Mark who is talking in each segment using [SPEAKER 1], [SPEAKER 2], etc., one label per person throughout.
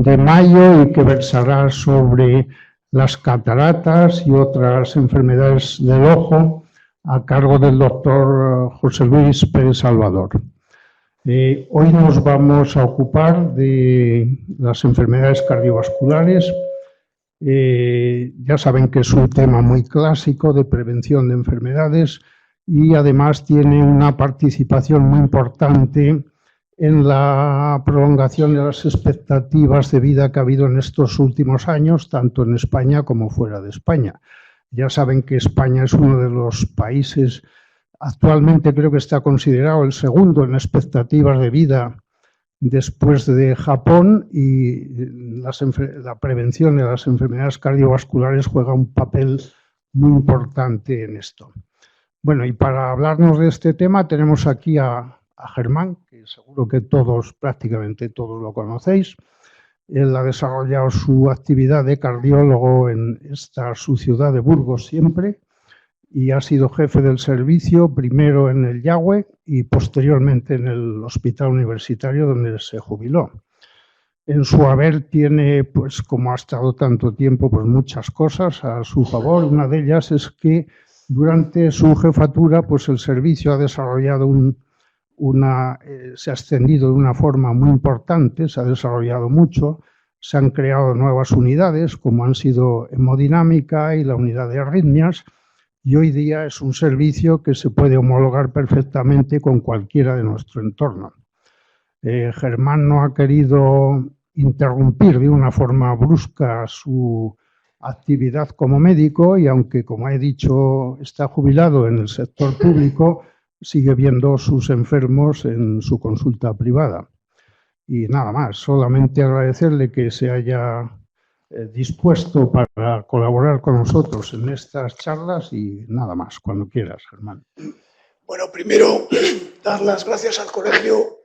[SPEAKER 1] de mayo y que versará sobre las cataratas y otras enfermedades del ojo a cargo del doctor José Luis Pérez Salvador. Hoy nos vamos a ocupar de las enfermedades cardiovasculares. Ya saben que es un tema muy clásico de prevención de enfermedades y además tiene una participación muy importante en la prolongación de las expectativas de vida que ha habido en estos últimos años, tanto en España como fuera de España. Ya saben que España es uno de los países, actualmente creo que está considerado el segundo en expectativas de vida después de Japón, y la prevención de las enfermedades cardiovasculares juega un papel muy importante en esto. Bueno, y para hablarnos de este tema tenemos aquí a Germán, que seguro que prácticamente todos lo conocéis. Él ha desarrollado su actividad de cardiólogo en su ciudad de Burgos siempre, y ha sido jefe del servicio primero en el Yagüe y posteriormente en el Hospital Universitario, donde se jubiló. En su haber tiene, pues como ha estado tanto tiempo, pues muchas cosas a su favor. Una de ellas es que durante su jefatura, pues el servicio ha desarrollado se ha extendido de una forma muy importante, se ha desarrollado mucho, se han creado nuevas unidades, como han sido hemodinámica y la unidad de arritmias, y hoy día es un servicio que se puede homologar perfectamente con cualquiera de nuestro entorno. Germán no ha querido interrumpir de una forma brusca su actividad como médico y, aunque, como he dicho, está jubilado en el sector público, sigue viendo sus enfermos en su consulta privada. Y nada más, solamente agradecerle que se haya dispuesto para colaborar con nosotros en estas charlas y nada más, cuando quieras, Germán.
[SPEAKER 2] Bueno, primero, dar las gracias al colegio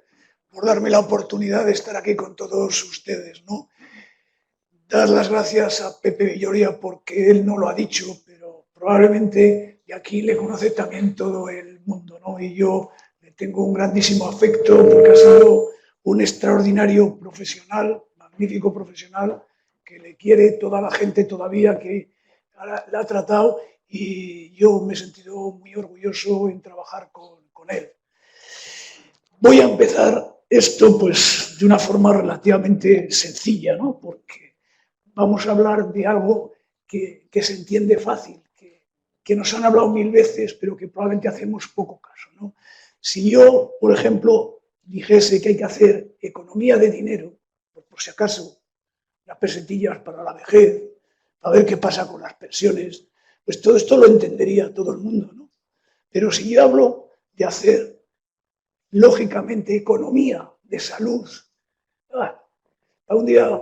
[SPEAKER 2] por darme la oportunidad de estar aquí con todos ustedes, ¿no? Dar las gracias a Pepe Villoria porque él no lo ha dicho, pero probablemente y aquí le conoce también todo el mundo, ¿no? Y yo le tengo un grandísimo afecto porque ha sido un extraordinario profesional, magnífico profesional, que le quiere toda la gente todavía que la ha tratado, y yo me he sentido muy orgulloso en trabajar con él. Voy a empezar esto pues de una forma relativamente sencilla, ¿no? Porque vamos a hablar de algo que se entiende fácil, que nos han hablado mil veces, pero que probablemente hacemos poco caso, ¿no? Si yo, por ejemplo, dijese que hay que hacer economía de dinero, por si acaso, las pesetillas para la vejez, para ver qué pasa con las pensiones, pues todo esto lo entendería todo el mundo, ¿no? Pero si yo hablo de hacer, lógicamente, economía de salud, a un día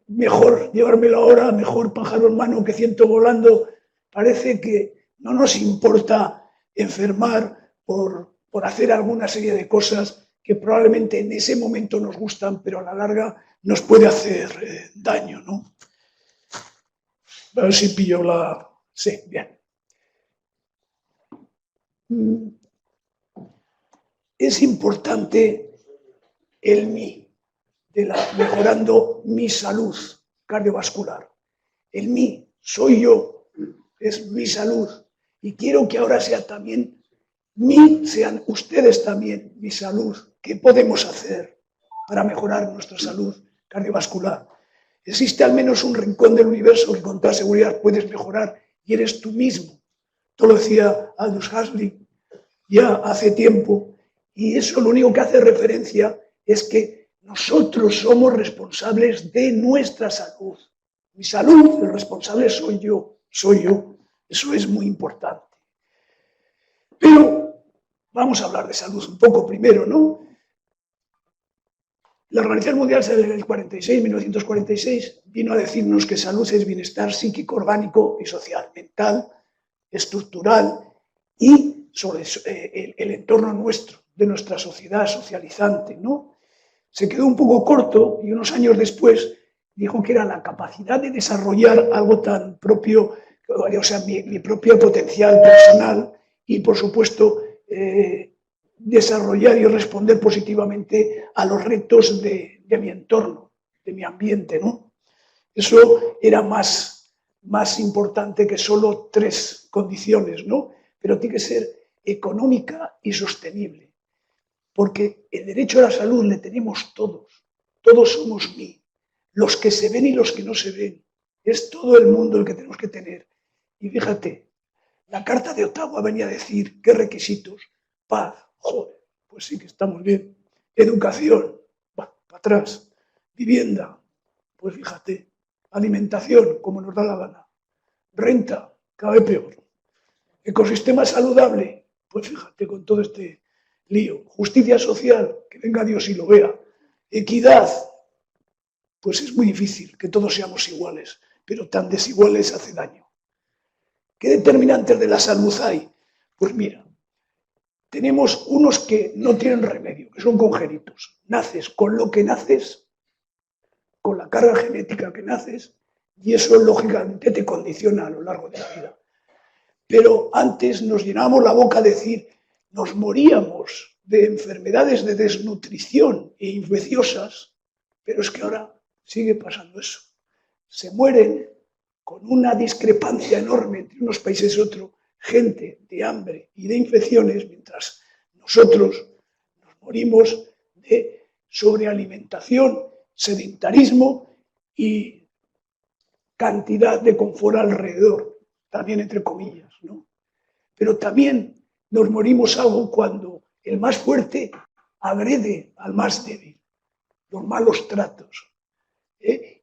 [SPEAKER 2] mejor llevármelo ahora, mejor pájaro en mano que ciento volando. Parece que no nos importa enfermar por hacer alguna serie de cosas que probablemente en ese momento nos gustan, pero a la larga nos puede hacer daño, ¿no? A ver si pillo la... Sí, bien. Es importante el mí, mejorando mi salud cardiovascular. El mí, soy yo, es mi salud. Y quiero que ahora sea también sean ustedes también mi salud. ¿Qué podemos hacer para mejorar nuestra salud cardiovascular? Existe al menos un rincón del universo que con toda seguridad puedes mejorar, y eres tú mismo. Esto lo decía Aldous Huxley ya hace tiempo, y eso lo único que hace referencia es que nosotros somos responsables de nuestra salud. Mi salud, el responsable soy yo. Eso es muy importante. Pero vamos a hablar de salud un poco primero, ¿no? La Organización Mundial del 1946, vino a decirnos que salud es bienestar psíquico, orgánico y social, mental, estructural y sobre el entorno nuestro, de nuestra sociedad socializante, ¿no? Se quedó un poco corto y unos años después dijo que era la capacidad de desarrollar algo tan propio, o sea, mi propio potencial personal y, por supuesto, desarrollar y responder positivamente a los retos de mi entorno, de mi ambiente, ¿no? Eso era más importante que solo 3 condiciones, ¿no? Pero tiene que ser económica y sostenible, porque el derecho a la salud le tenemos todos somos mí, los que se ven y los que no se ven, es todo el mundo el que tenemos que tener. Y fíjate, la Carta de Ottawa venía a decir qué requisitos: paz, joder, pues sí que estamos bien, educación, para atrás, vivienda, pues fíjate, alimentación, como nos da la gana, renta, cada vez peor, ecosistema saludable, pues fíjate con todo este lío, justicia social, que venga Dios y lo vea, equidad, pues es muy difícil que todos seamos iguales, pero tan desiguales hace daño. ¿Qué determinantes de la salud hay? Pues mira, tenemos unos que no tienen remedio, que son congénitos. Naces con lo que naces, con la carga genética que naces, y eso lógicamente te condiciona a lo largo de la vida. Pero antes nos llenábamos la boca a decir, nos moríamos de enfermedades de desnutrición e infecciosas, pero es que ahora sigue pasando eso. Se mueren con una discrepancia enorme entre unos países y otros, gente de hambre y de infecciones, mientras nosotros nos morimos de sobrealimentación, sedentarismo y cantidad de confort alrededor, también entre comillas, ¿no? Pero también nos morimos algo cuando el más fuerte agrede al más débil, los malos tratos.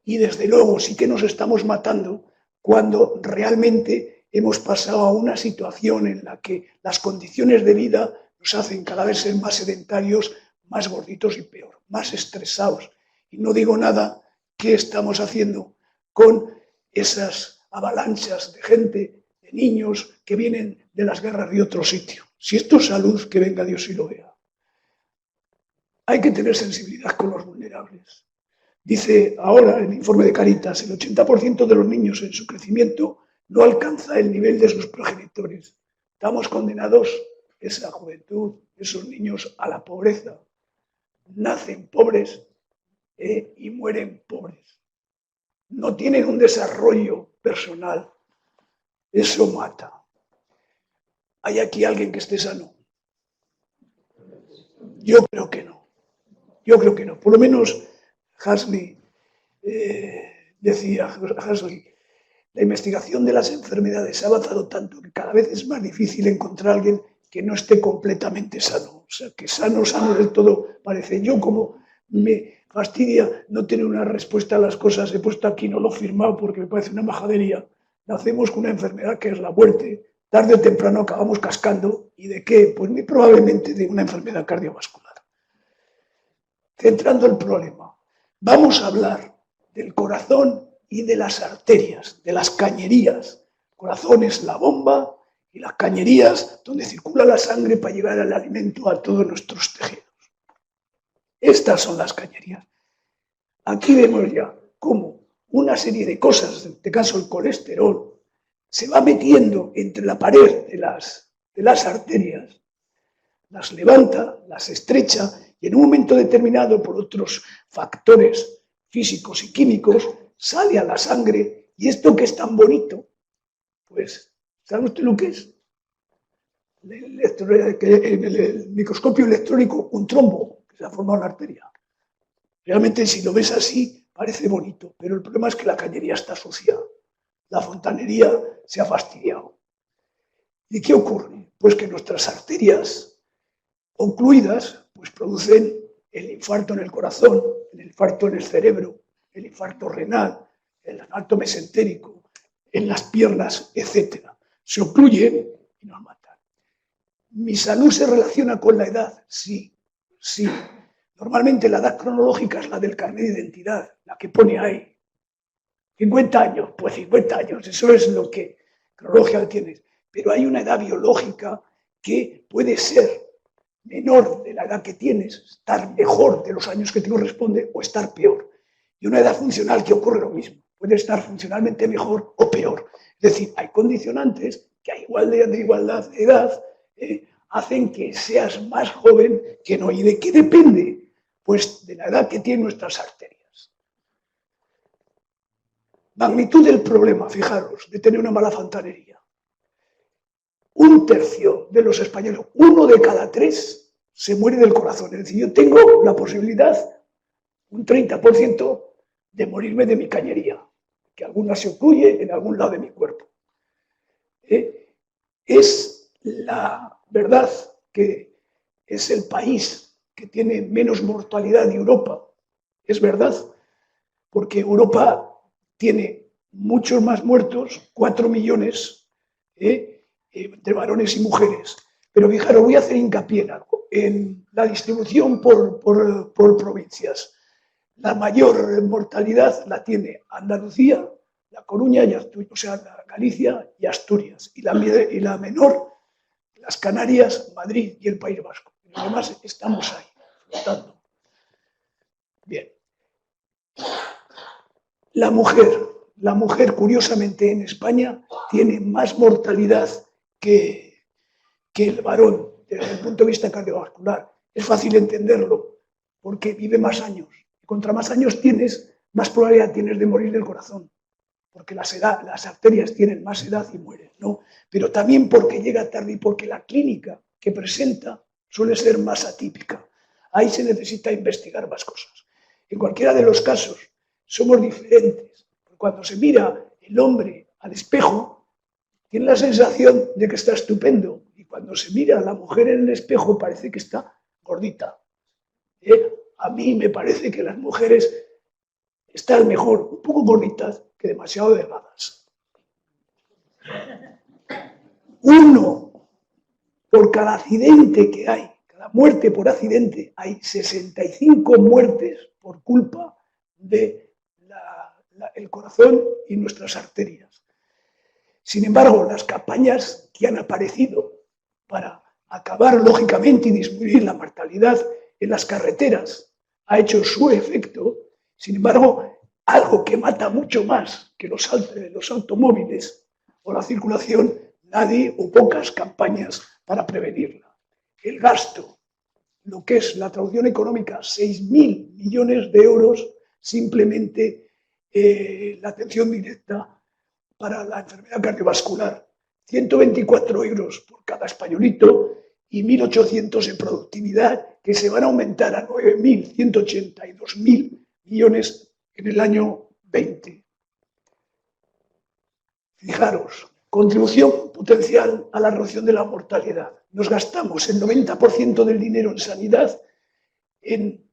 [SPEAKER 2] Y desde luego sí que nos estamos matando cuando realmente hemos pasado a una situación en la que las condiciones de vida nos hacen cada vez ser más sedentarios, más gorditos y peor, más estresados. Y no digo nada qué estamos haciendo con esas avalanchas de gente, de niños que vienen de las guerras de otro sitio. Si esto es salud, que venga Dios y lo vea. Hay que tener sensibilidad con los vulnerables. Dice ahora el informe de Caritas, el 80% de los niños en su crecimiento no alcanza el nivel de sus progenitores. Estamos condenados, esa juventud, esos niños, a la pobreza. Nacen pobres y mueren pobres. No tienen un desarrollo personal. Eso mata. ¿Hay aquí alguien que esté sano? Yo creo que no. Yo creo que no. Por lo menos Huxley decía, la investigación de las enfermedades ha avanzado tanto que cada vez es más difícil encontrar a alguien que no esté completamente sano. O sea, que sano del todo parece. Yo, como me fastidia no tener una respuesta a las cosas, he puesto aquí, no lo he firmado porque me parece una majadería. Nacemos con una enfermedad que es la muerte. Tarde o temprano acabamos cascando. ¿Y de qué? Pues muy probablemente de una enfermedad cardiovascular. Centrando el problema, vamos a hablar del corazón y de las arterias, de las cañerías. El corazón es la bomba y las cañerías donde circula la sangre para llevar el alimento a todos nuestros tejidos. Estas son las cañerías. Aquí vemos ya cómo una serie de cosas, en este caso el colesterol, se va metiendo entre la pared de las arterias, las levanta, las estrecha y en un momento determinado, por otros factores físicos y químicos, sale a la sangre. Y esto que es tan bonito, pues, ¿sabe usted lo que es? En el microscopio electrónico, un trombo que se ha formado en la arteria. Realmente, si lo ves así, parece bonito, pero el problema es que la cañería está sucia. La fontanería se ha fastidiado. ¿Y qué ocurre? Pues que nuestras arterias ocluidas pues producen el infarto en el corazón, el infarto en el cerebro, el infarto renal, el infarto mesentérico, en las piernas, etc. Se ocluyen y nos matan. ¿Mi salud se relaciona con la edad? Sí, sí. Normalmente la edad cronológica es la del carnet de identidad, la que pone ahí. 50 años, pues 50 años, eso es lo que cronológica tienes. Pero hay una edad biológica que puede ser menor de la edad que tienes, estar mejor de los años que te corresponde o estar peor. Y una edad funcional que ocurre lo mismo, puede estar funcionalmente mejor o peor. Es decir, hay condicionantes que a igualdad de edad hacen que seas más joven que no. ¿Y de qué depende? Pues de la edad que tienen nuestras arterias. Magnitud del problema, fijaros, de tener una mala fontanería. 1/3 de los españoles, 1 de cada 3, se muere del corazón. Es decir, yo tengo la posibilidad, un 30%, de morirme de mi cañería, que alguna se ocluye en algún lado de mi cuerpo. Es la verdad que es el país que tiene menos mortalidad de Europa. Es verdad, porque Europa tiene muchos más muertos, 4 millones, entre varones y mujeres. Pero fijaros, voy a hacer hincapié en algo, en la distribución por provincias. La mayor mortalidad la tiene Andalucía, La Coruña y Asturias, o sea, Galicia y Asturias. Y la menor, las Canarias, Madrid y el País Vasco. Los demás estamos ahí, flotando. Bien. La mujer, curiosamente, en España tiene más mortalidad que el varón desde el punto de vista cardiovascular. Es fácil entenderlo, porque vive más años. Y contra más años tienes, más probabilidad tienes de morir del corazón, porque las arterias tienen más edad y mueren, ¿no? Pero también porque llega tarde y porque la clínica que presenta suele ser más atípica. Ahí se necesita investigar más cosas. En cualquiera de los casos, somos diferentes. Cuando se mira el hombre al espejo, tiene la sensación de que está estupendo. Y cuando se mira a la mujer en el espejo, parece que está gordita. A mí me parece que las mujeres están mejor un poco gorditas que demasiado delgadas. 1 por cada accidente que hay, cada muerte por accidente, hay 65 muertes por culpa del corazón y nuestras arterias. Sin embargo, las campañas que han aparecido para acabar lógicamente y disminuir la mortalidad en las carreteras ha hecho su efecto. Sin embargo, algo que mata mucho más que los automóviles o la circulación, nadie o pocas campañas para prevenirla. El gasto, lo que es la traducción económica, 6.000 millones de euros, simplemente la atención directa para la enfermedad cardiovascular. 124 euros por cada españolito y 1.800 en productividad, que se van a aumentar a 9.182.000 millones en el año 20. Fijaros, contribución potencial a la reducción de la mortalidad. Nos gastamos el 90% del dinero en sanidad en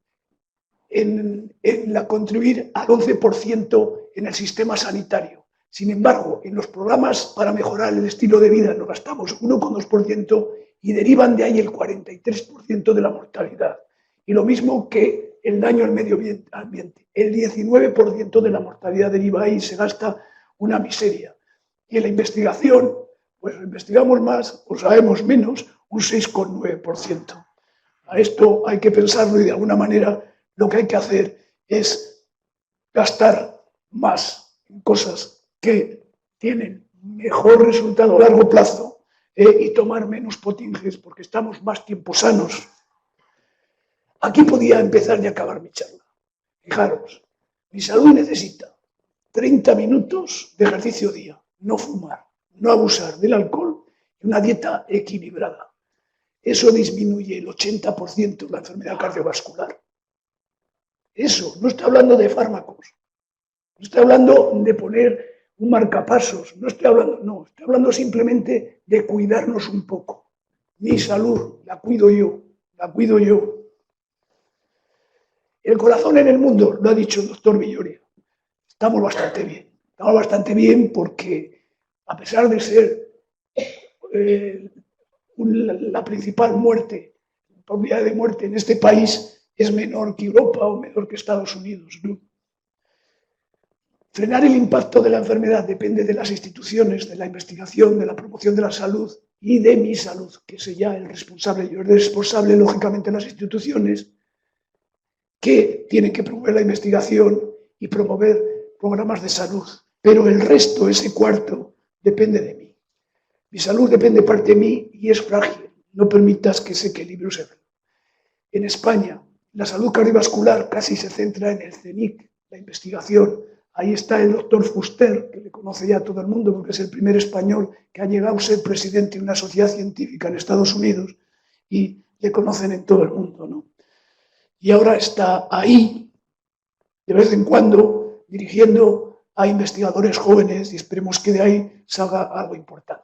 [SPEAKER 2] contribuir al 11% en el sistema sanitario. Sin embargo, en los programas para mejorar el estilo de vida nos gastamos 1,2% y derivan de ahí el 43% de la mortalidad. Y lo mismo que el daño al medio ambiente. El 19% de la mortalidad deriva ahí y se gasta una miseria. Y en la investigación, pues investigamos más o sabemos menos, un 6,9%. A esto hay que pensarlo y de alguna manera lo que hay que hacer es gastar más en cosas que tienen mejor resultado a largo plazo y tomar menos potinges porque estamos más tiempo sanos. Aquí podía empezar y acabar mi charla. Fijaros, mi salud necesita 30 minutos de ejercicio día, no fumar, no abusar del alcohol y una dieta equilibrada. Eso disminuye el 80% la enfermedad cardiovascular. Eso, no estoy hablando de fármacos, no estoy hablando de poner un marcapasos, estoy hablando simplemente de cuidarnos un poco. Mi salud, la cuido yo. El corazón en el mundo, lo ha dicho el doctor Villoria, estamos bastante bien porque a pesar de ser la principal probabilidad de muerte en este país es menor que Europa o menor que Estados Unidos, ¿no? Frenar el impacto de la enfermedad depende de las instituciones, de la investigación, de la promoción de la salud y de mi salud, que es ya el responsable. Yo soy responsable, lógicamente, de las instituciones que tienen que promover la investigación y promover programas de salud. Pero el resto, ese cuarto, depende de mí. Mi salud depende parte de mí y es frágil. no permitas que ese equilibrio se vea. En España, la salud cardiovascular casi se centra en el CENIC, la investigación. Ahí está el doctor Fuster, que le conoce ya todo el mundo porque es el primer español que ha llegado a ser presidente de una sociedad científica en Estados Unidos y le conocen en todo el mundo, ¿no? Y ahora está ahí, de vez en cuando, dirigiendo a investigadores jóvenes y esperemos que de ahí salga algo importante.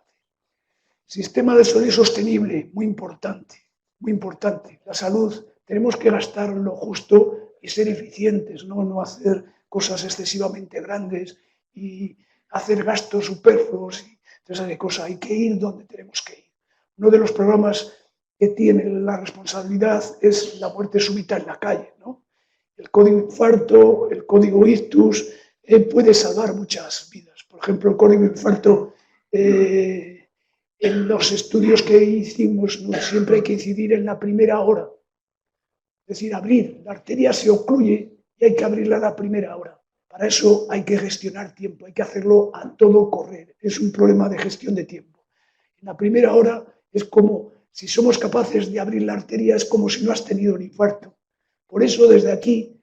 [SPEAKER 2] Sistema de salud sostenible, muy importante, muy importante. La salud, tenemos que gastar lo justo y ser eficientes, no hacer cosas excesivamente grandes y hacer gastos superfluos y toda esa cosa. Hay que ir donde tenemos que ir. Uno de los programas que tiene la responsabilidad es la muerte súbita en la calle, ¿no? El código infarto, el código ictus, puede salvar muchas vidas. Por ejemplo, el código infarto, en los estudios que hicimos, no siempre hay que incidir en la primera hora. Es decir, abrir, la arteria se ocluye y hay que abrirla a la primera hora. Para eso hay que gestionar tiempo, hay que hacerlo a todo correr. Es un problema de gestión de tiempo. En la primera hora es como, si somos capaces de abrir la arteria, es como si no has tenido un infarto. Por eso, desde aquí,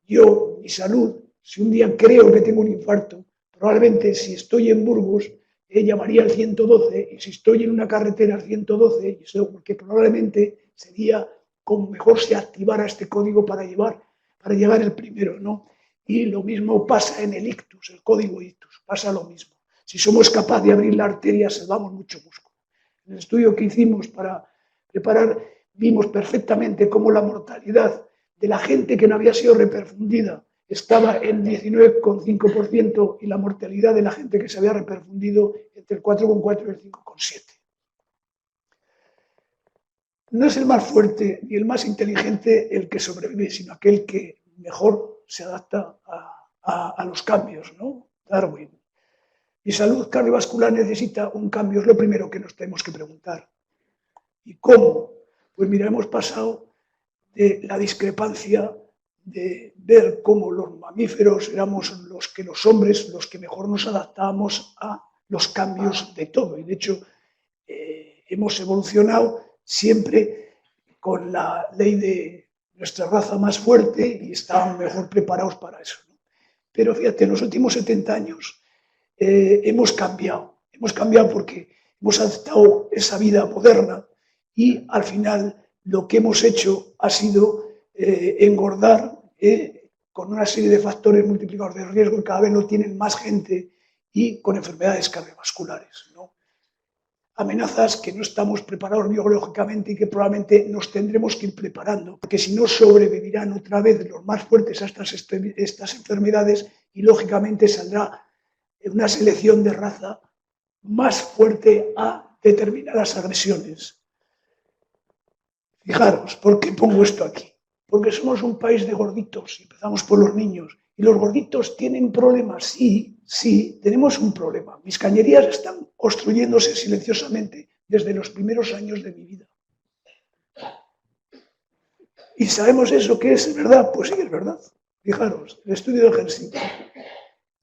[SPEAKER 2] yo, mi salud, si un día creo que tengo un infarto, probablemente si estoy en Burgos, llamaría al 112, y si estoy en una carretera al 112, porque probablemente sería como mejor se activara este código para llegar el primero, ¿no? Y lo mismo pasa en el ictus, el código ictus, pasa lo mismo. Si somos capaces de abrir la arteria, salvamos mucho músculo. En el estudio que hicimos para preparar, vimos perfectamente cómo la mortalidad de la gente que no había sido reperfundida estaba en 19,5% y la mortalidad de la gente que se había reperfundido entre el 4,4 y el 5,7. No es el más fuerte ni el más inteligente el que sobrevive, sino aquel que mejor se adapta a los cambios, ¿no? Darwin. Mi salud cardiovascular necesita un cambio, es lo primero que nos tenemos que preguntar. ¿Y cómo? Pues mira, hemos pasado de la discrepancia de ver cómo los mamíferos éramos los hombres los que mejor nos adaptábamos a los cambios de todo. Y de hecho, hemos evolucionado siempre con la ley de nuestra raza más fuerte y estábamos mejor preparados para eso, ¿no? Pero fíjate, en los últimos 70 años hemos cambiado porque hemos adaptado esa vida moderna y al final lo que hemos hecho ha sido engordar con una serie de factores multiplicadores de riesgo que cada vez lo tienen más gente y con enfermedades cardiovasculares, ¿no? Amenazas que no estamos preparados biológicamente y que probablemente nos tendremos que ir preparando, porque si no sobrevivirán otra vez los más fuertes a estas enfermedades y lógicamente saldrá una selección de raza más fuerte a determinadas agresiones. Fijaros, ¿por qué pongo esto aquí? Porque somos un país de gorditos, y empezamos por los niños, y los gorditos tienen problemas, sí, tenemos un problema. Mis cañerías están obstruyéndose silenciosamente desde los primeros años de mi vida. ¿Y sabemos eso que es verdad? Pues sí, es verdad. Fijaros, el estudio de Helsinki.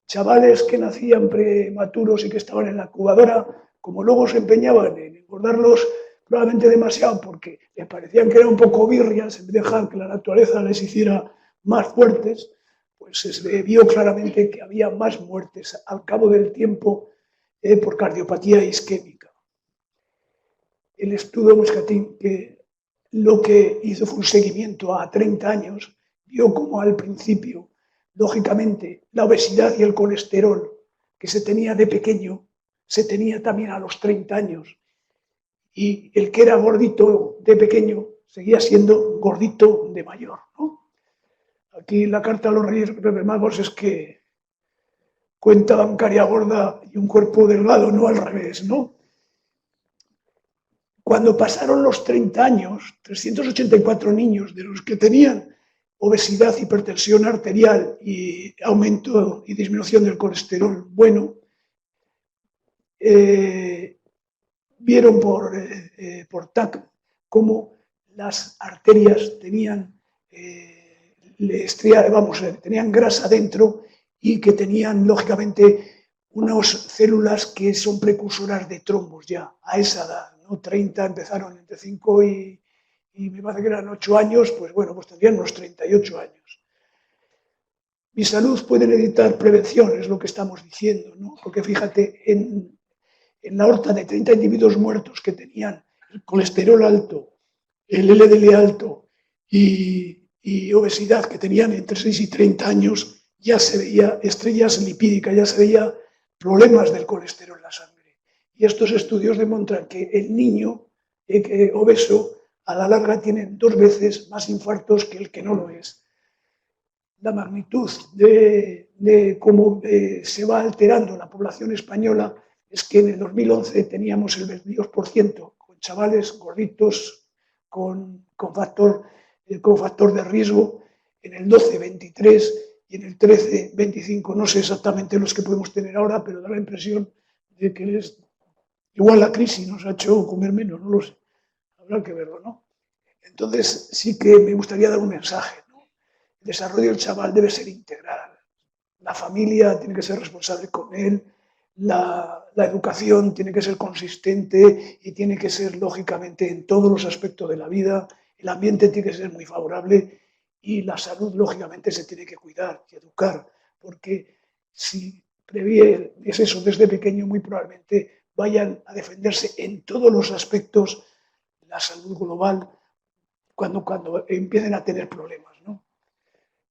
[SPEAKER 2] Chavales que nacían prematuros y que estaban en la incubadora, como luego se empeñaban en engordarlos probablemente demasiado porque les parecían que eran un poco birrias, en vez de dejar que la naturaleza les hiciera más fuertes, pues se vio claramente que había más muertes al cabo del tiempo por cardiopatía isquémica. El estudio Moscatín, que lo que hizo fue un seguimiento a 30 años, vio como al principio, lógicamente, la obesidad y el colesterol que se tenía de pequeño, se tenía también a los 30 años. Y el que era gordito de pequeño seguía siendo gordito de mayor, ¿no? Aquí la carta a los Reyes Magos es que cuenta bancaria gorda y un cuerpo delgado, no al revés, ¿no? Cuando pasaron los 30 años, 384 niños de los que tenían obesidad, hipertensión arterial y aumento y disminución del colesterol bueno, vieron por TAC cómo las arterias tenían tenían grasa dentro y que tenían, lógicamente, unas células que son precursoras de trombos ya a esa edad, ¿no? ¿no? 30 empezaron entre 5 y me parece que eran 8 años, pues bueno, pues tendrían unos 38 años. Mi salud puede necesitar prevención, es lo que estamos diciendo, ¿no? Porque fíjate, en la horta de 30 individuos muertos que tenían el colesterol alto, el LDL alto y obesidad, que tenían entre 6 y 30 años, ya se veía estrellas lipídicas, ya se veía problemas del colesterol en la sangre. Y estos estudios demuestran que el niño obeso a la larga tiene 2 veces más infartos que el que no lo es. La magnitud de cómo se va alterando la población española es que en el 2011 teníamos el 22% con chavales gorditos con factor de riesgo, en el 12 23 y en el 13 25, no sé exactamente los que podemos tener ahora, pero da la impresión de que igual la crisis nos ha hecho comer menos, no lo sé, habrá que verlo, ¿no? Entonces sí que me gustaría dar un mensaje, ¿no? El desarrollo del chaval debe ser integral, la familia tiene que ser responsable con él, la educación tiene que ser consistente y tiene que ser, lógicamente, en todos los aspectos de la vida, el ambiente tiene que ser muy favorable y la salud, lógicamente, se tiene que cuidar y educar, porque si previenes eso desde pequeño, muy probablemente vayan a defenderse en todos los aspectos la salud global cuando empiecen a tener problemas, ¿no?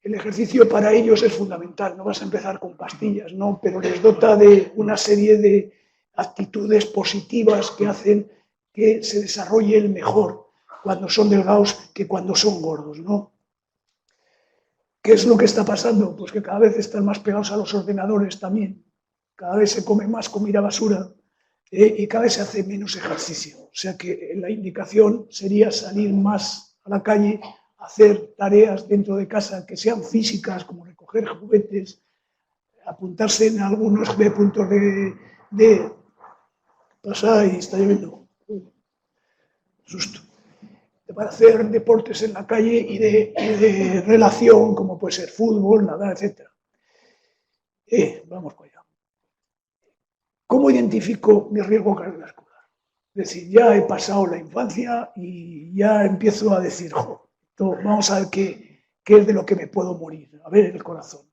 [SPEAKER 2] El ejercicio para ellos es fundamental, no vas a empezar con pastillas, ¿no? Pero les dota de una serie de actitudes positivas que hacen que se desarrollen mejor cuando son delgados que cuando son gordos, ¿no? ¿Qué es lo que está pasando? Pues que cada vez están más pegados a los ordenadores también, cada vez se come más comida basura y cada vez se hace menos ejercicio. O sea que la indicación sería salir más a la calle, hacer tareas dentro de casa que sean físicas, como recoger juguetes, apuntarse en algunos puntos de pasar y está lloviendo. Susto. Para hacer deportes en la calle y de relación, como puede ser fútbol, nadar, etc. Vamos para allá. ¿Cómo identifico mi riesgo cardiovascular? Es decir, ya he pasado la infancia y ya empiezo a decir, vamos a ver qué es de lo que me puedo morir, a ver el corazón.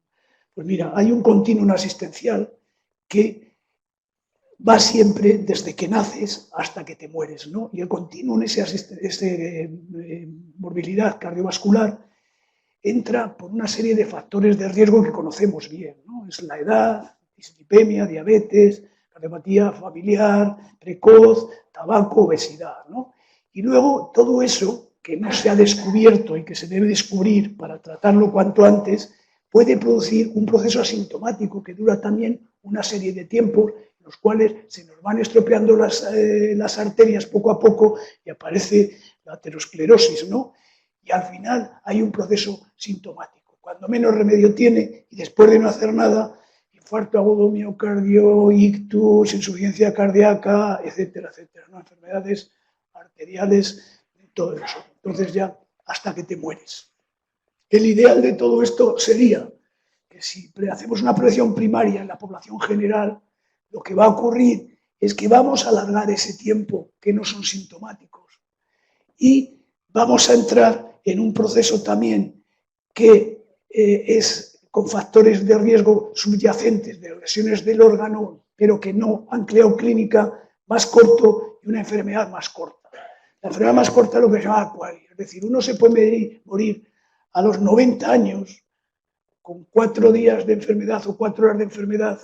[SPEAKER 2] Pues mira, hay un continuum asistencial que va siempre desde que naces hasta que te mueres, ¿no? Y el continuum, ese morbilidad cardiovascular, entra por una serie de factores de riesgo que conocemos bien, ¿no? Es la edad, dislipemia, diabetes, cardiopatía familiar, precoz, tabaco, obesidad, ¿no? Y luego todo eso que no se ha descubierto y que se debe descubrir para tratarlo cuanto antes, puede producir un proceso asintomático que dura también una serie de tiempos, en los cuales se nos van estropeando las arterias poco a poco y aparece la aterosclerosis, ¿no? Y al final hay un proceso sintomático. Cuando menos remedio tiene y después de no hacer nada, infarto agudo miocardio, ictus, insuficiencia cardíaca, etcétera, etcétera, ¿no? Enfermedades arteriales, todo eso. Entonces ya hasta que te mueres. El ideal de todo esto sería que si hacemos una prevención primaria en la población general, lo que va a ocurrir es que vamos a alargar ese tiempo que no son sintomáticos y vamos a entrar en un proceso también que es con factores de riesgo subyacentes de lesiones del órgano, pero que no han creado clínica, más corto y una enfermedad más corta. La enfermedad más corta es lo que se llama acuario, es decir, uno se puede morir a los 90 años con 4 días de enfermedad o 4 horas de enfermedad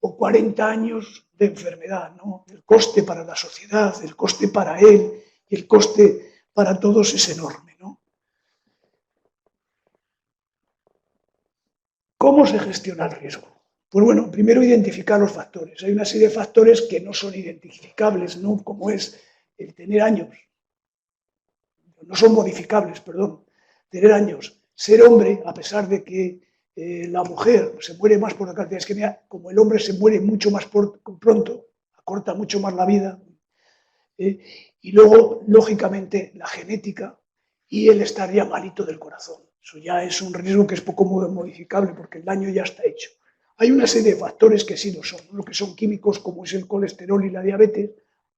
[SPEAKER 2] o 40 años de enfermedad, ¿no? El coste para la sociedad, el coste para él y el coste para todos es enorme, ¿no? ¿Cómo se gestiona el riesgo? Pues bueno, primero identificar los factores. Hay una serie de factores que no son identificables, ¿no? Como es el tener años, no son modificables, perdón, tener años, ser hombre, a pesar de que la mujer se muere más por la cantidad de isquemia, como el hombre se muere mucho más pronto, acorta mucho más la vida, y luego, lógicamente, la genética y el estar ya malito del corazón. Eso ya es un riesgo que es poco modificable porque el daño ya está hecho. Hay una serie de factores que sí lo son, lo que son químicos como es el colesterol y la diabetes,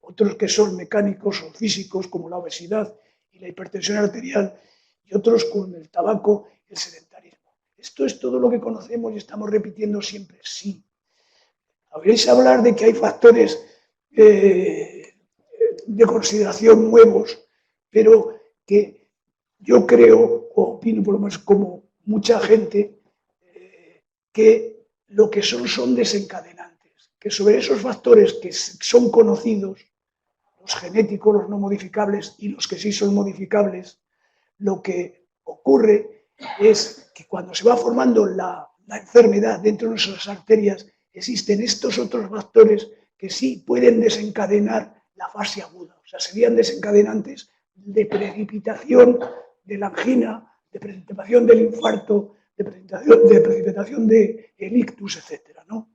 [SPEAKER 2] otros que son mecánicos o físicos, como la obesidad y la hipertensión arterial, y otros con el tabaco y el sedentarismo. Esto es todo lo que conocemos y estamos repitiendo siempre, sí. Habréis hablar de que hay factores de consideración nuevos, pero que yo creo, o opino por lo menos como mucha gente, que lo que son desencadenantes, que sobre esos factores que son conocidos, los genéticos, los no modificables y los que sí son modificables, lo que ocurre es que cuando se va formando la enfermedad dentro de nuestras arterias, existen estos otros factores que sí pueden desencadenar la fase aguda, o sea, serían desencadenantes de precipitación de la angina, de precipitación del infarto, de precipitación del ictus, etc., ¿no?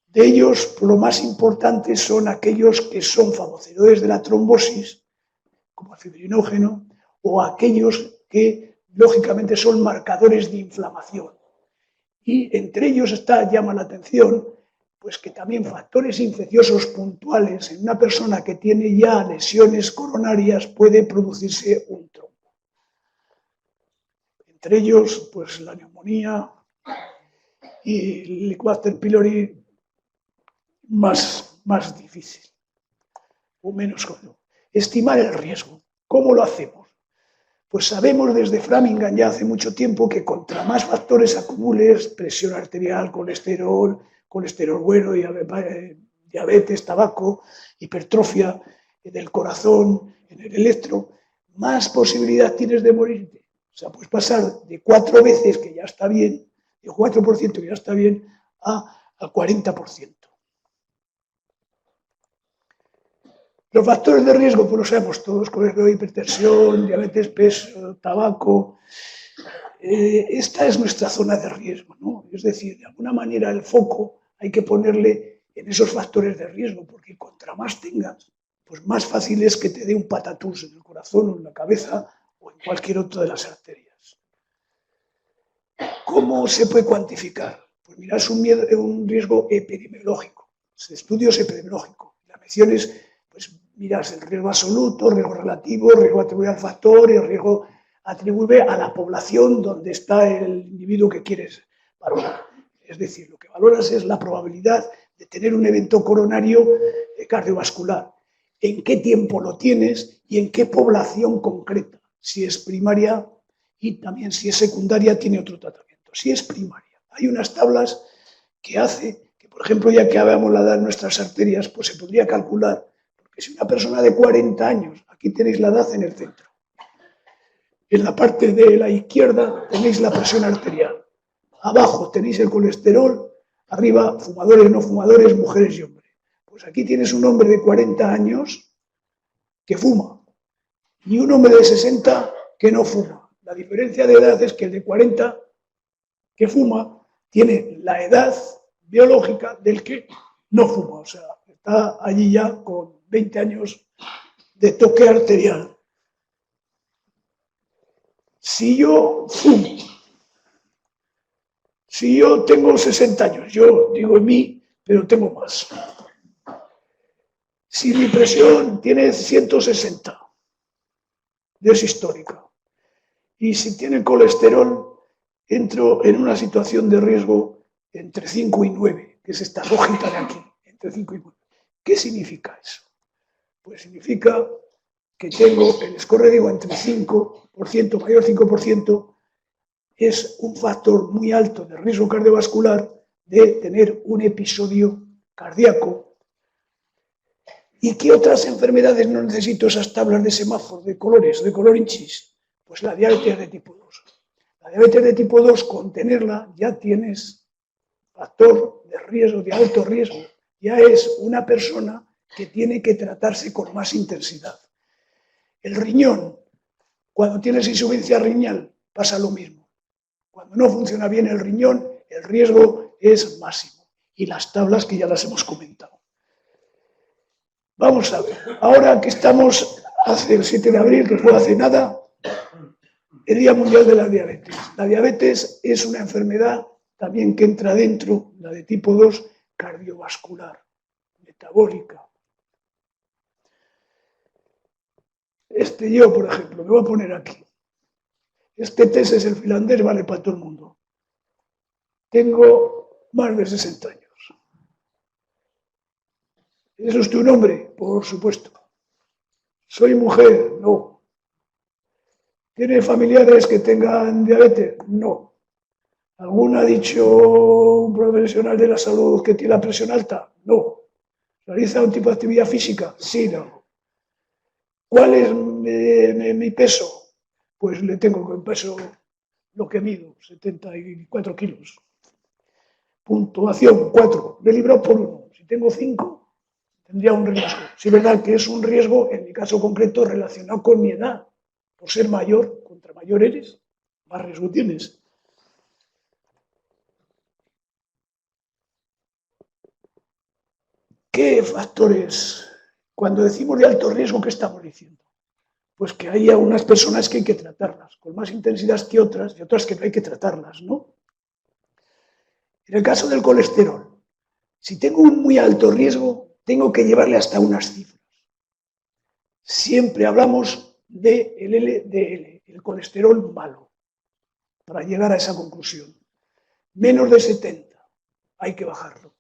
[SPEAKER 2] De ellos, lo más importante son aquellos que son fagocitores de la trombosis, como el fibrinógeno, o aquellos que, lógicamente, son marcadores de inflamación. Y entre ellos llama la atención, pues que también factores infecciosos puntuales en una persona que tiene ya lesiones coronarias puede producirse un trombo. Entre ellos, pues la neumonía y el Helicobacter pylori más difícil o menos conocido. Estimar el riesgo. ¿Cómo lo hacemos? Pues sabemos desde Framingham ya hace mucho tiempo que contra más factores acumules, presión arterial, colesterol bueno, diabetes, tabaco, hipertrofia del corazón, en el electro, más posibilidad tienes de morirte. O sea, puedes pasar de 4 veces, que ya está bien, de 4% que ya está bien, al 40%. Los factores de riesgo, pues lo sabemos todos, colesterol, hipertensión, diabetes, peso, tabaco. Esta es nuestra zona de riesgo, ¿no? Es decir, de alguna manera el foco hay que ponerle en esos factores de riesgo, porque contra más tengas, pues más fácil es que te dé un patatús en el corazón o en la cabeza o en cualquier otra de las arterias. ¿Cómo se puede cuantificar? Pues mira, es un riesgo epidemiológico, estudios epidemiológicos. Las mediciones, pues miras el riesgo absoluto, riesgo relativo, riesgo atribuible al factor y el riesgo atribuible a la población donde está el individuo que quieres valorar. Es decir, lo que valoras es la probabilidad de tener un evento coronario cardiovascular. En qué tiempo lo tienes y en qué población concreta. Si es primaria y también si es secundaria tiene otro tratamiento. Si es primaria, hay unas tablas que hace que, por ejemplo, ya que habíamos la edad de nuestras arterias, pues se podría calcular, porque si una persona de 40 años, aquí tenéis la edad en el centro, en la parte de la izquierda tenéis la presión arterial, abajo tenéis el colesterol, arriba fumadores, no fumadores, mujeres y hombres. Pues aquí tienes un hombre de 40 años que fuma y un hombre de 60 que no fuma. La diferencia de edad es que el de 40 que fuma tiene la edad biológica del que no fuma, o sea, está allí ya con 20 años de toque arterial. Si yo fumo, si yo tengo 60 años, yo digo en mí, pero tengo más. Si mi presión tiene 160, es histórica, y si tiene colesterol, entro en una situación de riesgo entre 5 y 9, que es esta rojita de aquí, entre 5 y 9. ¿Qué significa eso? Pues significa que tengo el score de digo entre 5%, mayor 5%, es un factor muy alto de riesgo cardiovascular de tener un episodio cardíaco. ¿Y qué otras enfermedades no necesito esas tablas de semáforo, de colores, de colorinchis? Pues la diabetes de tipo 2. La diabetes de tipo 2, con tenerla, ya tienes factor de riesgo, de alto riesgo. Ya es una persona que tiene que tratarse con más intensidad. El riñón, cuando tienes insuficiencia renal, pasa lo mismo. Cuando no funciona bien el riñón, el riesgo es máximo. Y las tablas que ya las hemos comentado. Vamos a ver, ahora que estamos, hace el 7 de abril, que fue hace nada, el Día Mundial de la Diabetes. La diabetes es una enfermedad también que entra dentro, la de tipo 2, cardiovascular, metabólica. Yo, por ejemplo, me voy a poner aquí. Este test es el finlandés, vale para todo el mundo. Tengo más de 60 años. ¿Es usted un hombre? Por supuesto. ¿Soy mujer? No. ¿Tiene familiares que tengan diabetes? No. ¿Algún ha dicho un profesional de la salud que tiene la presión alta? No. ¿Realiza un tipo de actividad física? Sí, no. ¿Cuál es mi peso? Pues le tengo con peso lo que mido, 74 kilos. Puntuación 4, me libro por 1. Si tengo 5, tendría un riesgo. Si es verdad que es un riesgo, en mi caso concreto, relacionado con mi edad. Por ser mayor, contra mayor eres, más riesgo tienes. ¿Qué factores? Cuando decimos de alto riesgo, ¿qué estamos diciendo? Pues que haya unas personas que hay que tratarlas, con más intensidad que otras, y otras que no hay que tratarlas, ¿no? En el caso del colesterol, si tengo un muy alto riesgo, tengo que llevarle hasta unas cifras. Siempre hablamos del LDL, el colesterol malo, para llegar a esa conclusión. Menos de 70, hay que bajarlo.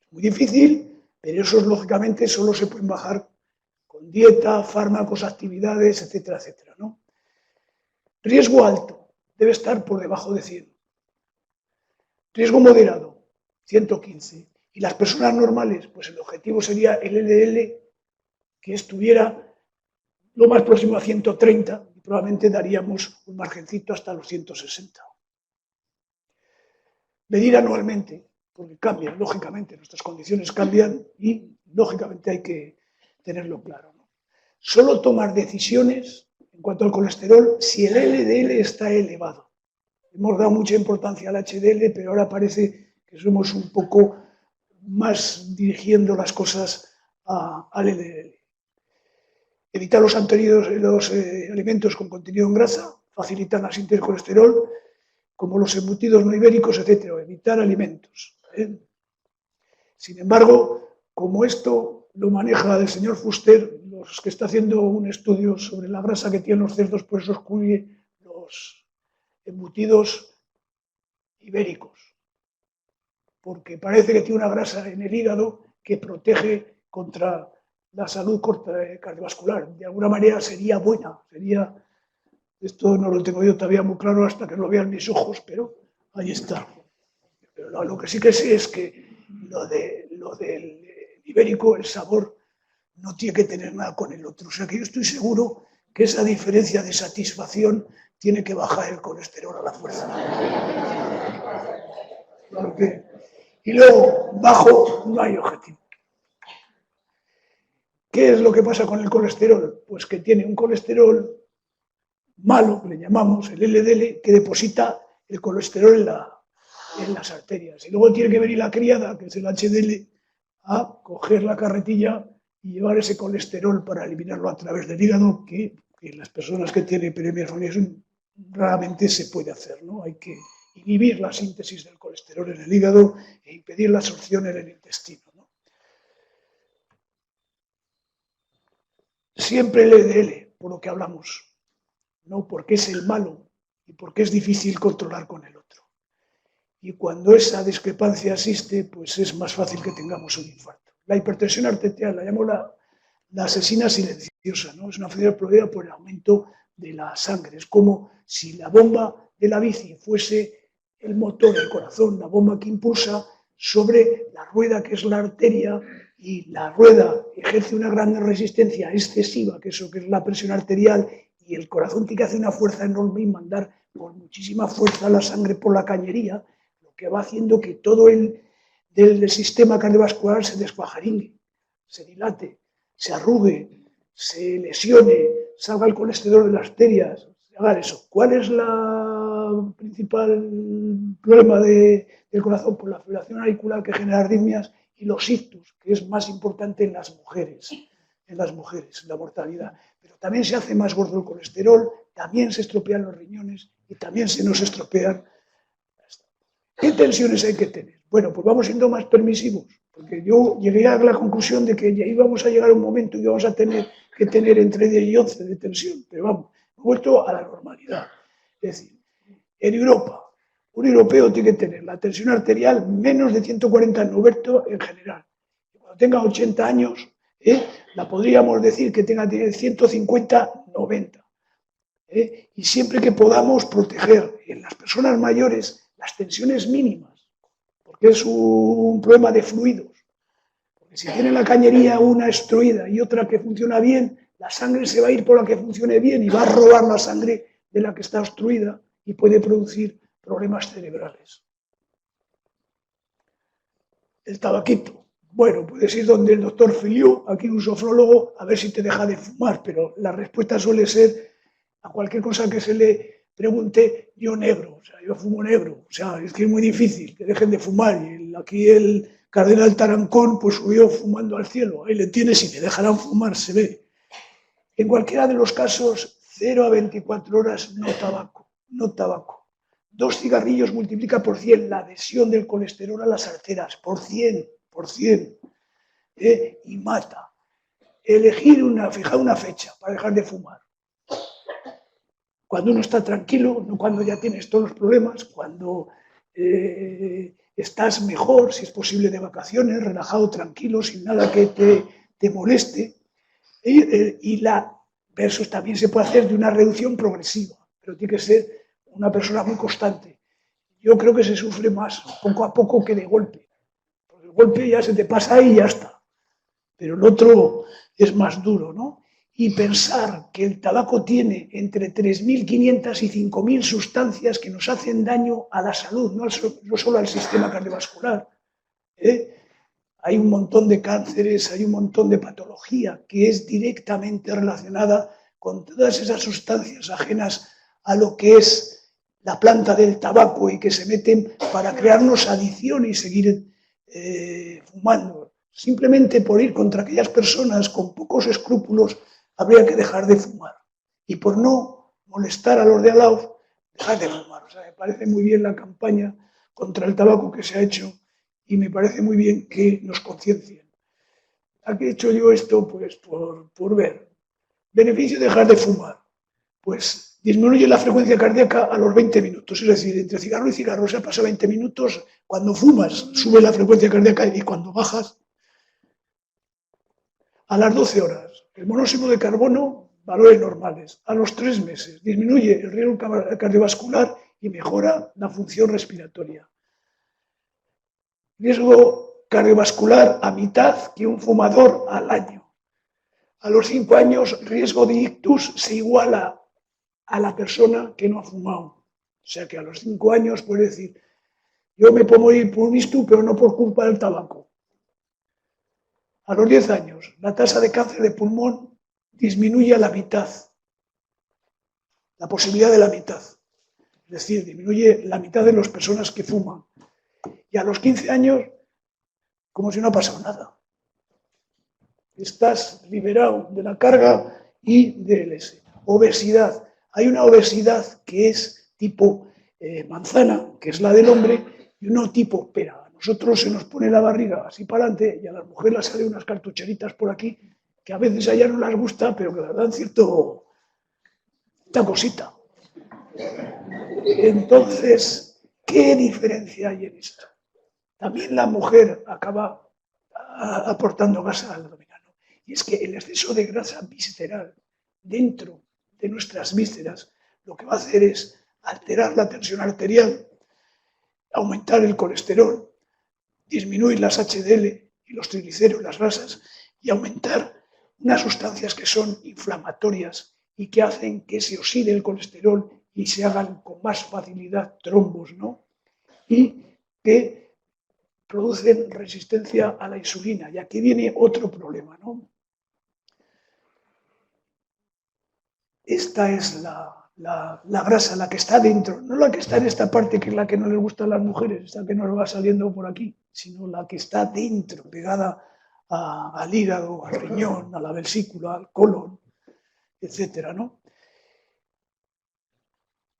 [SPEAKER 2] Es muy difícil, pero esos lógicamente solo se pueden bajar con dieta, fármacos, actividades, etcétera, etcétera, ¿no? Riesgo alto, debe estar por debajo de 100. Riesgo moderado, 115. Y las personas normales, pues el objetivo sería el LDL que estuviera lo más próximo a 130 y probablemente daríamos un margencito hasta los 160. Medir anualmente, porque cambian, lógicamente, nuestras condiciones cambian y lógicamente hay que tenerlo claro, ¿no? Solo tomar decisiones en cuanto al colesterol si el LDL está elevado. Hemos dado mucha importancia al HDL, pero ahora parece que somos un poco más dirigiendo las cosas al LDL. Evitar los alimentos con contenido en grasa facilitan la síntesis de colesterol, como los embutidos no ibéricos, etc. Evitar alimentos. Sin embargo, como esto lo maneja el señor Fuster, los que está haciendo un estudio sobre la grasa que tienen los cerdos, por eso excluye los embutidos ibéricos, porque parece que tiene una grasa en el hígado que protege contra la salud cardiovascular. De alguna manera sería buena, esto no lo tengo yo todavía muy claro hasta que lo vean mis ojos, pero ahí está. Pero lo que sí que sé es que lo del ibérico, el sabor, no tiene que tener nada con el otro. O sea que yo estoy seguro que esa diferencia de satisfacción tiene que bajar el colesterol a la fuerza. Y luego, bajo, no hay objetivo. ¿Qué es lo que pasa con el colesterol? Pues que tiene un colesterol malo, le llamamos el LDL, que deposita el colesterol en las arterias. Y luego tiene que venir la criada, que es el HDL, a coger la carretilla y llevar ese colesterol para eliminarlo a través del hígado, que en las personas que tienen hiperemia raramente se puede hacer, ¿no? Hay que inhibir la síntesis del colesterol en el hígado e impedir la absorción en el intestino, ¿no? Siempre el LDL, por lo que hablamos, no porque es el malo y porque es difícil controlar con el otro. Y cuando esa discrepancia existe, pues es más fácil que tengamos un infarto. La hipertensión arterial, la llamo la asesina silenciosa, ¿no? Es una enfermedad producida por el aumento de la sangre. Es como si la bomba de la bici fuese el motor, el corazón, la bomba que impulsa sobre la rueda que es la arteria, y la rueda ejerce una gran resistencia excesiva, que eso que es la presión arterial, y el corazón tiene que hacer una fuerza enorme y mandar con muchísima fuerza la sangre por la cañería, lo que va haciendo que todo el sistema cardiovascular se descuajaringue, se dilate, se arrugue, se lesione, salga el colesterol de las arterias, haga eso. ¿Cuál es el principal problema del corazón? Pues la fibrilación auricular, que genera arritmias, y los ictus, que es más importante en las mujeres, en la mortalidad. Pero también se hace más gordo el colesterol, también se estropean los riñones y también se nos estropean. ¿Qué tensiones hay que tener? Bueno, pues vamos siendo más permisivos. Porque yo llegué a la conclusión de que ya íbamos a llegar a un momento y íbamos a tener que tener entre 10 y 11 de tensión, pero vamos, he vuelto a la normalidad. Es decir, en Europa, un europeo tiene que tener la tensión arterial menos de 140 en Noberto en general. Cuando tenga 80 años, la podríamos decir que tenga 150-90. Y siempre que podamos proteger en las personas mayores las tensiones mínimas, porque es un problema de fluidos. Porque si tiene la cañería una obstruida y otra que funciona bien, la sangre se va a ir por la que funcione bien y va a robar la sangre de la que está obstruida y puede producir problemas cerebrales. El tabaquito. Bueno, puedes ir donde el doctor Filiu, aquí un sofrólogo, a ver si te deja de fumar, pero la respuesta suele ser a cualquier cosa que se le pregunte, yo negro, o sea, yo fumo negro, o sea, es que es muy difícil que dejen de fumar. Y aquí el cardenal Tarancón pues subió fumando al cielo, ahí le tienes y le dejarán fumar, se ve. En cualquiera de los casos, 0 a 24 horas no tabaco, no tabaco. 2 cigarrillos multiplica por 100 la adhesión del colesterol a las arterias, por 100, y mata. Fijar una fecha para dejar de fumar. Cuando uno está tranquilo, no cuando ya tienes todos los problemas, cuando estás mejor, si es posible de vacaciones, relajado, tranquilo, sin nada que te moleste. Eso también se puede hacer de una reducción progresiva, pero tiene que ser una persona muy constante. Yo creo que se sufre más poco a poco que de golpe. Porque el golpe ya se te pasa y ya está. Pero el otro es más duro, ¿no? Y pensar que el tabaco tiene entre 3.500 y 5.000 sustancias que nos hacen daño a la salud, no solo al sistema cardiovascular. Hay un montón de cánceres, hay un montón de patología que es directamente relacionada con todas esas sustancias ajenas a lo que es la planta del tabaco y que se meten para crearnos adicción y seguir fumando. Simplemente por ir contra aquellas personas con pocos escrúpulos habría que dejar de fumar. Y por no molestar a los de al lado, dejar de fumar. O sea, me parece muy bien la campaña contra el tabaco que se ha hecho y me parece muy bien que nos conciencien. ¿A qué he hecho yo esto? Pues por ver. Beneficio de dejar de fumar. Pues disminuye la frecuencia cardíaca a los 20 minutos. Es decir, entre cigarro y cigarro se pasa 20 minutos. Cuando fumas sube la frecuencia cardíaca y cuando bajas a las 12 horas. El monóxido de carbono, valores normales. A los 3 meses disminuye el riesgo cardiovascular y mejora la función respiratoria. Riesgo cardiovascular a mitad que un fumador al año. A los 5 años, riesgo de ictus se iguala a la persona que no ha fumado. O sea que a los 5 años puede decir, yo me puedo morir por un ictus, pero no por culpa del tabaco. A los 10 años, la tasa de cáncer de pulmón disminuye a la mitad. La posibilidad de la mitad. Es decir, disminuye la mitad de las personas que fuman. Y a los 15 años, como si no ha pasado nada. Estás liberado de la carga y del S. Obesidad. Hay una obesidad que es tipo manzana, que es la del hombre, y uno tipo pera. A nosotros se nos pone la barriga así para adelante y a las mujeres les salen unas cartucheritas por aquí, que a veces a ellas no les gusta, pero que les dan cierta cosita. Entonces, ¿qué diferencia hay en esto? También la mujer acaba aportando grasa al abdominal. Y es que el exceso de grasa visceral dentro de nuestras vísceras lo que va a hacer es alterar la tensión arterial, aumentar el colesterol, disminuir las HDL y los triglicéridos, las grasas, y aumentar unas sustancias que son inflamatorias y que hacen que se oxide el colesterol y se hagan con más facilidad trombos, ¿no? Y que producen resistencia a la insulina. Y aquí viene otro problema, ¿no? Esta es la grasa, la que está dentro, no la que está en esta parte, que es la que no les gusta a las mujeres, esta que nos va saliendo por aquí, sino la que está dentro, pegada al hígado, al riñón, a la vesícula, al colon, etcétera, ¿no?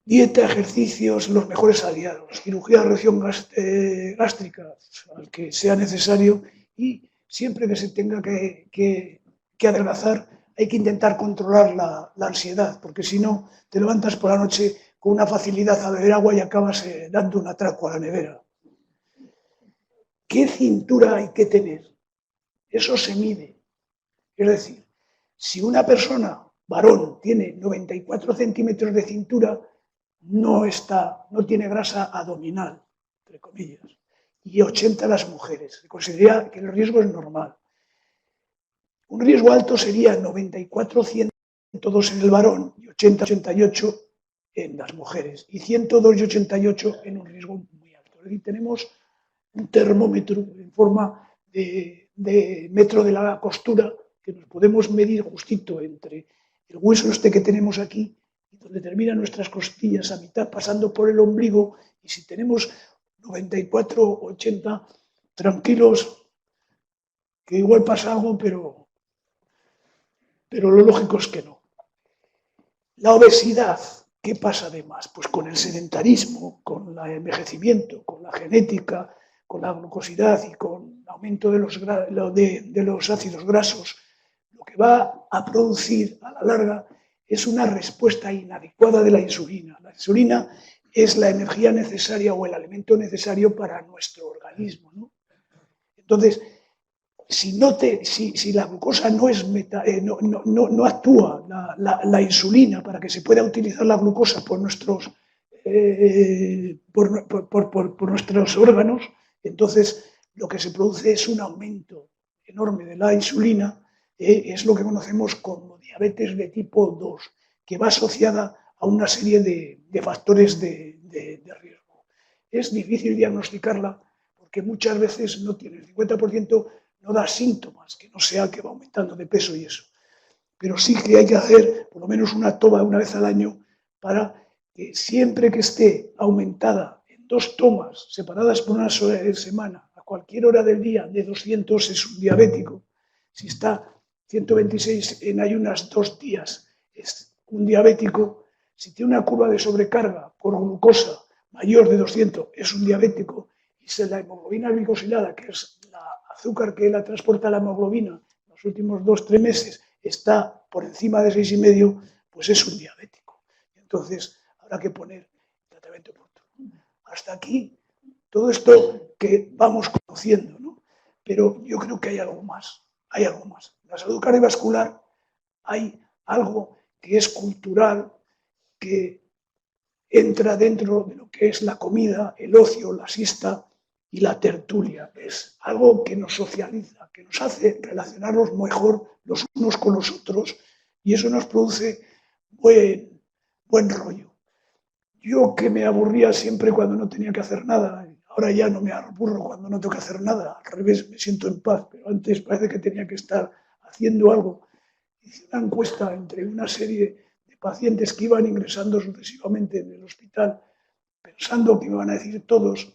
[SPEAKER 2] Dieta, ejercicios, los mejores aliados, cirugía de reacción gástrica, al que sea necesario, y siempre que se tenga que adelgazar hay que intentar controlar la ansiedad, porque si no te levantas por la noche con una facilidad a beber agua y acabas dando un atraco a la nevera. ¿Qué cintura hay que tener? Eso se mide. Es decir, si una persona, varón, tiene 94 centímetros de cintura, no tiene grasa abdominal, entre comillas, y 80 las mujeres. Se considera que el riesgo es normal. Un riesgo alto sería 94, 102 en el varón y 80, 88 en las mujeres, y 102 y 88 en un riesgo muy alto. Es decir, tenemos un termómetro en forma de metro de la costura que nos podemos medir justito entre el hueso este que tenemos aquí y donde terminan nuestras costillas a mitad pasando por el ombligo, y si tenemos 94, 80, tranquilos, que igual pasa algo, pero lo lógico es que no. La obesidad, ¿qué pasa además? Pues con el sedentarismo, con el envejecimiento, con la genética, con la glucosidad y con el aumento de los ácidos grasos, lo que va a producir a la larga es una respuesta inadecuada de la insulina. La insulina es la energía necesaria o el alimento necesario para nuestro organismo, ¿no? Entonces, si la glucosa no actúa, la insulina, para que se pueda utilizar la glucosa por nuestros órganos, entonces lo que se produce es un aumento enorme de la insulina, es lo que conocemos como diabetes de tipo 2, que va asociada a una serie de factores de riesgo. Es difícil diagnosticarla porque muchas veces no tiene el 50%, no da síntomas, que no sea que va aumentando de peso y eso. Pero sí que hay que hacer por lo menos una toma una vez al año para que siempre que esté aumentada en 2 tomas separadas por una sola semana, a cualquier hora del día de 200 es un diabético. Si está 126 en ayunas 2 días es un diabético. Si tiene una curva de sobrecarga por glucosa mayor de 200 es un diabético. Y si la hemoglobina glicosilada, que es azúcar que la transporta la hemoglobina en los últimos 2-3 meses, está por encima de 6,5, pues es un diabético. Entonces habrá que poner tratamiento oportuno. Hasta aquí todo esto que vamos conociendo, ¿no? Pero yo creo que hay algo más. Hay algo más. En la salud cardiovascular hay algo que es cultural, que entra dentro de lo que es la comida, el ocio, la siesta y la tertulia. Es algo que nos socializa, que nos hace relacionarnos mejor los unos con los otros, y eso nos produce buen rollo. Yo, que me aburría siempre cuando no tenía que hacer nada, ahora ya no me aburro cuando no tengo que hacer nada, al revés, me siento en paz, pero antes parece que tenía que estar haciendo algo. Hice una encuesta entre una serie de pacientes que iban ingresando sucesivamente en el hospital, pensando que me iban a decir todos,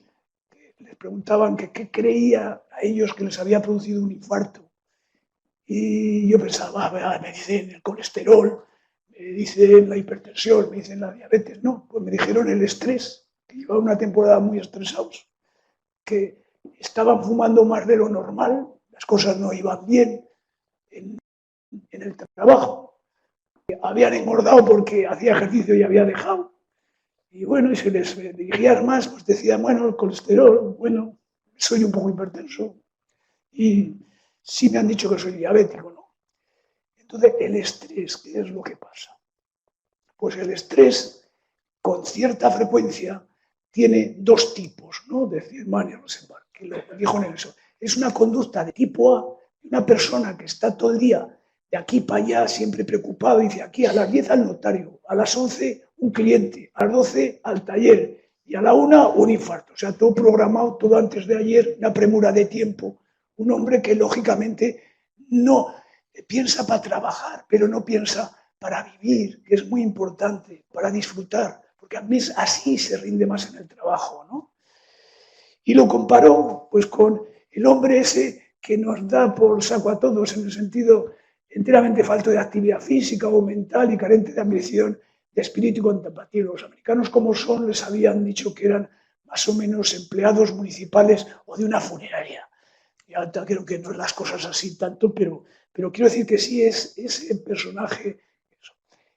[SPEAKER 2] les preguntaban que qué creía a ellos que les había producido un infarto. Y yo pensaba, me dicen el colesterol, me dicen la hipertensión, me dicen la diabetes. No, pues me dijeron el estrés, que llevaba una temporada muy estresados, que estaban fumando más de lo normal, las cosas no iban bien en el trabajo, que habían engordado porque hacía ejercicio y había dejado. Y bueno, y si les dirigías más, pues decían, bueno, el colesterol, bueno, soy un poco hipertenso. Y sí me han dicho que soy diabético, ¿no? Entonces, el estrés, ¿qué es lo que pasa? Pues el estrés, con cierta frecuencia, tiene 2 tipos, ¿no? Decía Emmanuel Rosenberg, que lo dijo en eso. Es una conducta de tipo A, una persona que está todo el día de aquí para allá, siempre preocupado, y dice aquí a las 10 al notario, a las 11 un cliente, a las 12 al taller, y a la 1 un infarto. O sea, todo programado, todo antes de ayer, una premura de tiempo. Un hombre que lógicamente no piensa para trabajar, pero no piensa para vivir, que es muy importante, para disfrutar, porque a mí así se rinde más en el trabajo, ¿no? Y lo comparó pues con el hombre ese que nos da por saco a todos, en el sentido enteramente falto de actividad física o mental y carente de ambición, de espíritu y compatible. Los americanos, como son, les habían dicho que eran más o menos empleados municipales o de una funeraria. Ya creo que no es las cosas así tanto, pero quiero decir que sí es ese personaje. Eso.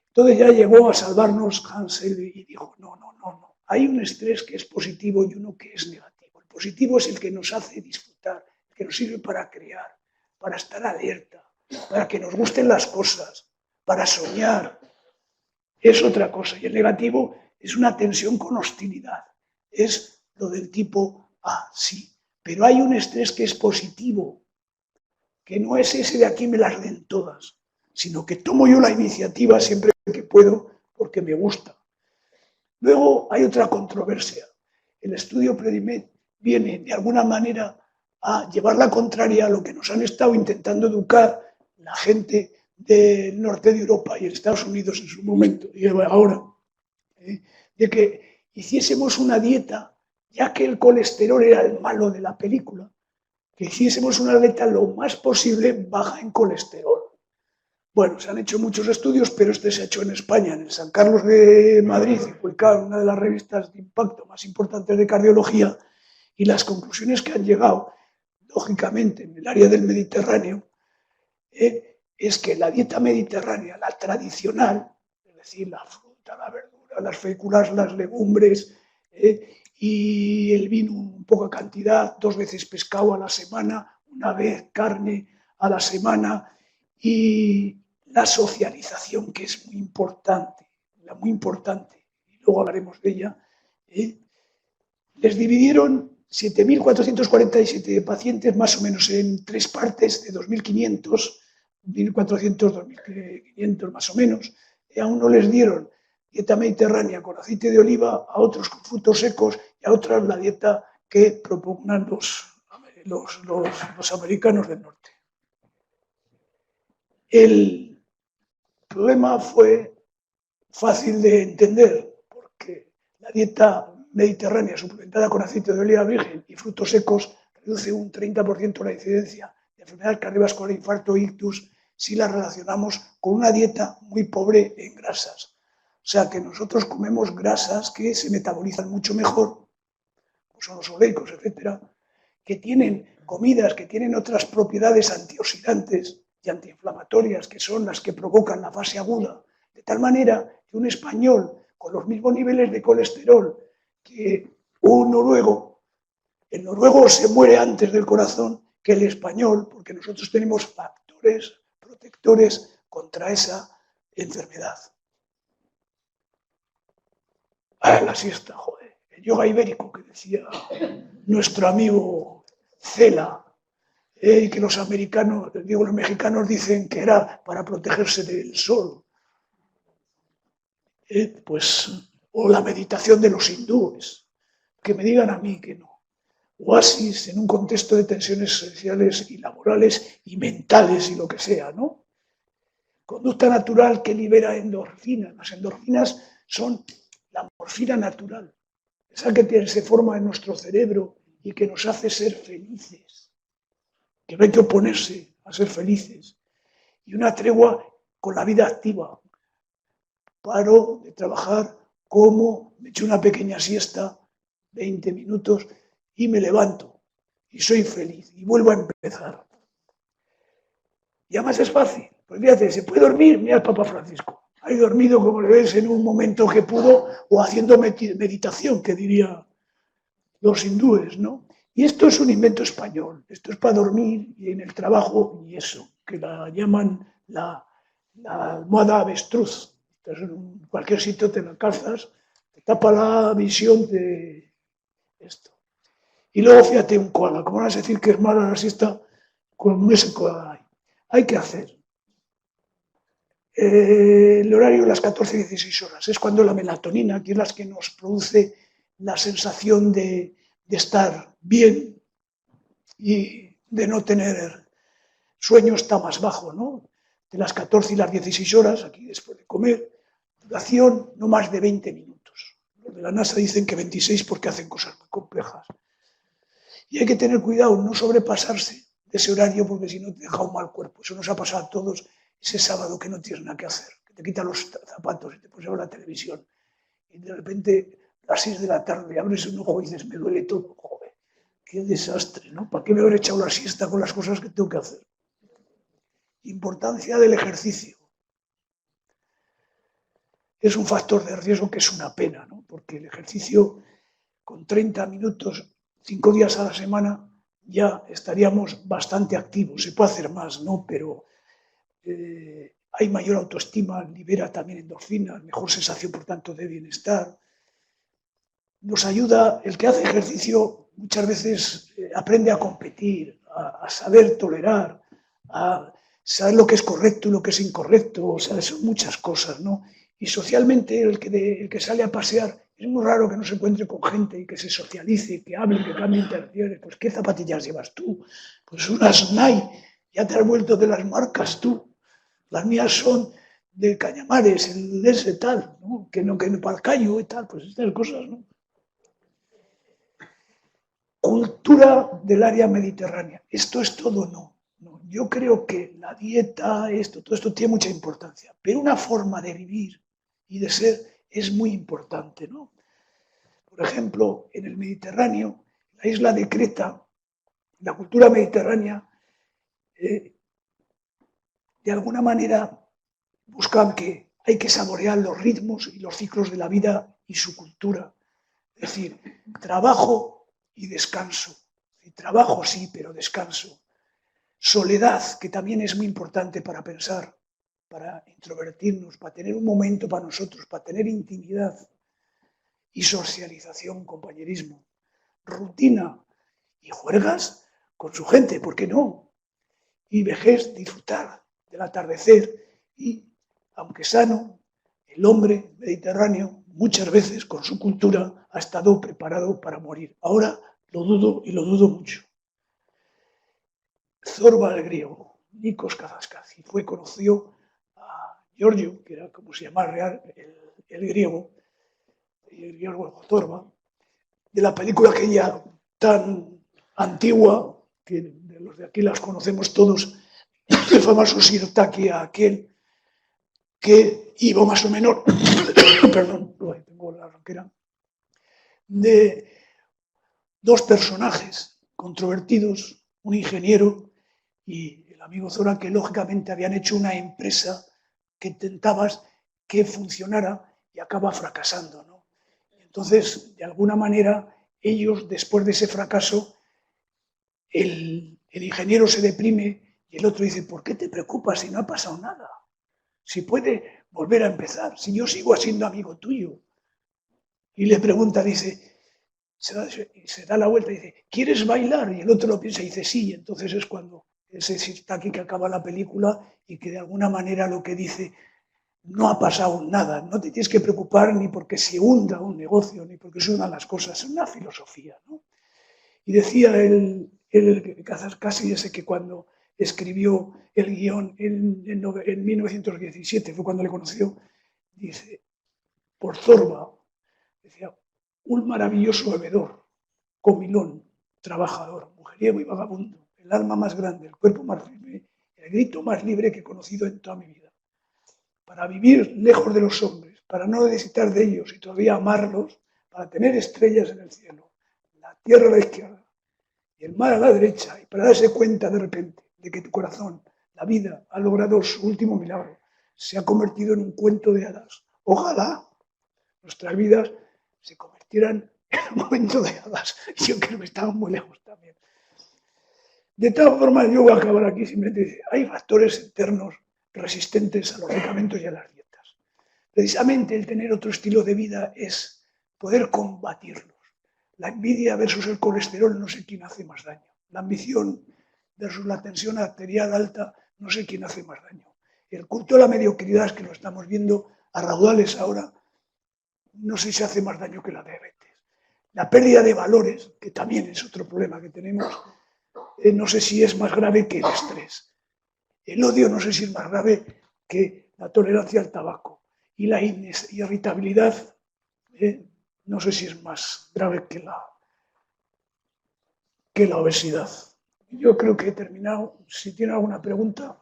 [SPEAKER 2] Entonces ya llegó a salvarnos Hansel y dijo, no, no, no, no. Hay un estrés que es positivo y uno que es negativo. El positivo es el que nos hace disfrutar, el que nos sirve para crear, para estar alerta, para que nos gusten las cosas, para soñar. Es otra cosa. Y el negativo es una tensión con hostilidad. Es lo del tipo, sí. Pero hay un estrés que es positivo, que no es ese de aquí me las den todas, sino que tomo yo la iniciativa siempre que puedo porque me gusta. Luego hay otra controversia. El estudio Predimed viene de alguna manera a llevar la contraria a lo que nos han estado intentando educar la gente del norte de Europa y en Estados Unidos en su momento y ahora, de que hiciésemos una dieta, ya que el colesterol era el malo de la película, que hiciésemos una dieta lo más posible baja en colesterol. Bueno, se han hecho muchos estudios, pero este se ha hecho en España, en el San Carlos de Madrid, y publicado en una de las revistas de impacto más importantes de cardiología, y las conclusiones que han llegado, lógicamente, en el área del Mediterráneo, es que la dieta mediterránea, la tradicional, es decir, la fruta, la verdura, las féculas, las legumbres, y el vino en poca cantidad, 2 veces pescado a la semana, 1 vez carne a la semana, y la socialización, que es muy importante, y luego hablaremos de ella, les dividieron 7.447 pacientes más o menos en 3 partes de 2.500, 1.400, 2.500 más o menos, y a uno les dieron dieta mediterránea con aceite de oliva, a otros con frutos secos y a otros la dieta que propugnan los americanos del norte. El problema fue fácil de entender, porque la dieta mediterránea suplementada con aceite de oliva virgen y frutos secos reduce un 30% la incidencia de enfermedad cardiovascular, infarto, ictus, si la relacionamos con una dieta muy pobre en grasas. O sea que nosotros comemos grasas que se metabolizan mucho mejor, como son los oleicos, etcétera, que tienen comidas que tienen otras propiedades antioxidantes y antiinflamatorias, que son las que provocan la fase aguda, de tal manera que un español con los mismos niveles de colesterol que un noruego, el noruego se muere antes del corazón que el español, porque nosotros tenemos factores protectores contra esa enfermedad. La siesta, joder, el yoga ibérico que decía nuestro amigo Cela, que los americanos, digo, los mexicanos dicen que era para protegerse del sol. Pues, o la meditación de los hindúes, que me digan a mí que no. Oasis en un contexto de tensiones sociales y laborales y mentales y lo que sea, ¿no? Conducta natural que libera endorfinas. Las endorfinas son la morfina natural, esa que se forma en nuestro cerebro y que nos hace ser felices, que no hay que oponerse a ser felices. Y una tregua con la vida activa. Paro de trabajar, como, me echo una pequeña siesta, 20 minutos, y me levanto. Y soy feliz. Y vuelvo a empezar. Y además es fácil. Pues fíjate, se puede dormir, mira el Papa Francisco. Ha dormido, como le ves, en un momento que pudo, o haciendo meditación, que diría los hindúes, ¿no? Y esto es un invento español. Esto es para dormir y en el trabajo, y eso, que la llaman la almohada avestruz. Entonces, en cualquier sitio te la calzas, te tapa la visión de esto. Y luego, fíjate, un koala. ¿Cómo vas a decir que es mala la siesta con ese koala ahí? Hay que hacer. El horario de las 14-16 horas es cuando la melatonina, que es la que nos produce la sensación de estar bien y de no tener sueño, está más bajo, ¿no? De las 14 y las 16 horas, aquí después de comer, duración no más de 20 minutos. Los de la NASA dicen que 26 porque hacen cosas muy complejas. Y hay que tener cuidado, no sobrepasarse de ese horario porque si no te deja un mal cuerpo. Eso nos ha pasado a todos ese sábado que no tienes nada que hacer, que te quitan los zapatos y te pones a ver la televisión. Y de repente, a las 6 de la tarde, abres un ojo y dices, me duele todo, joder, qué desastre, ¿no? ¿Para qué me haber echado la siesta con las cosas que tengo que hacer? Importancia del ejercicio. Es un factor de riesgo que es una pena, ¿no? Porque el ejercicio con 30 minutos, 5 días a la semana, ya estaríamos bastante activos. Se puede hacer más, ¿no? Pero hay mayor autoestima, libera también endorfinas, mejor sensación, por tanto, de bienestar. Nos ayuda, el que hace ejercicio muchas veces aprende a competir, a saber tolerar, a saber lo que es correcto y lo que es incorrecto, o sea, son muchas cosas, ¿no? Y socialmente el que sale a pasear, es muy raro que no se encuentre con gente y que se socialice, que hable, que cambie interacciones. Pues ¿qué zapatillas llevas tú? Pues unas Nike, ya te has vuelto de las marcas tú. Las mías son de Cañamares, el ese tal, ¿no? Que no para el callo y tal, pues estas cosas, ¿no? Cultura del área mediterránea. Esto es todo, no. Yo creo que la dieta, todo esto tiene mucha importancia, pero una forma de vivir y de ser es muy importante, ¿no? Por ejemplo, en el Mediterráneo, la isla de Creta, la cultura mediterránea, de alguna manera buscan que hay que saborear los ritmos y los ciclos de la vida y su cultura. Es decir, trabajo y descanso. Trabajo sí, pero descanso. Soledad, que también es muy importante para pensar, para introvertirnos, para tener un momento para nosotros, para tener intimidad. Y socialización, compañerismo. Rutina y juergas con su gente, ¿por qué no? Y vejez, disfrutar del atardecer. Y, aunque sano, el hombre mediterráneo muchas veces con su cultura ha estado preparado para morir. Ahora lo dudo y lo dudo mucho. Zorba el griego, Nikos Kazantzi, conoció a Giorgio, que era como se llama real, el griego Zorba, de la película aquella tan antigua, que de los de aquí las conocemos todos, el famoso Sirtakia, aquel que iba más o menos, perdón, tengo la ronquera, de dos personajes controvertidos, un ingeniero y el amigo Zora, que lógicamente habían hecho una empresa que intentabas que funcionara y acaba fracasando, ¿no? Entonces, de alguna manera, ellos, después de ese fracaso, el ingeniero se deprime y el otro dice, ¿por qué te preocupas si no ha pasado nada? Si puede volver a empezar, si yo sigo siendo amigo tuyo. Y le pregunta, dice, se da la vuelta y dice, ¿quieres bailar? Y el otro lo piensa y dice, sí. Y entonces es cuando ese Sirtaki que acaba la película y que de alguna manera lo que dice, no ha pasado nada, no te tienes que preocupar ni porque se hunda un negocio, ni porque se hundan las cosas, es una filosofía, ¿no? Y decía el Kazantzi ese que cuando escribió el guión en 1917, fue cuando le conoció, dice, por Zorba, decía, un maravilloso bebedor, comilón, trabajador, mujeriego y vagabundo, el alma más grande, el cuerpo más firme, el grito más libre que he conocido en toda mi vida. Para vivir lejos de los hombres, para no necesitar de ellos y todavía amarlos, para tener estrellas en el cielo, la tierra a la izquierda y el mar a la derecha, y para darse cuenta de repente de que tu corazón, la vida, ha logrado su último milagro, se ha convertido en un cuento de hadas. Ojalá nuestras vidas se convirtieran en un momento de hadas. Yo creo que estamos muy lejos también. De todas formas, yo voy a acabar aquí simplemente. Hay factores externos resistentes a los medicamentos y a las dietas. Precisamente el tener otro estilo de vida es poder combatirlos. La envidia versus el colesterol, no sé quién hace más daño. La ambición versus la tensión arterial alta, no sé quién hace más daño. El culto a la mediocridad, que lo estamos viendo a raudales ahora, no sé si hace más daño que la diabetes. La pérdida de valores, que también es otro problema que tenemos, no sé si es más grave que el estrés. El odio no sé si es más grave que la tolerancia al tabaco. Y la irritabilidad, no sé si es más grave que la obesidad. Yo creo que he terminado. Si tiene alguna pregunta.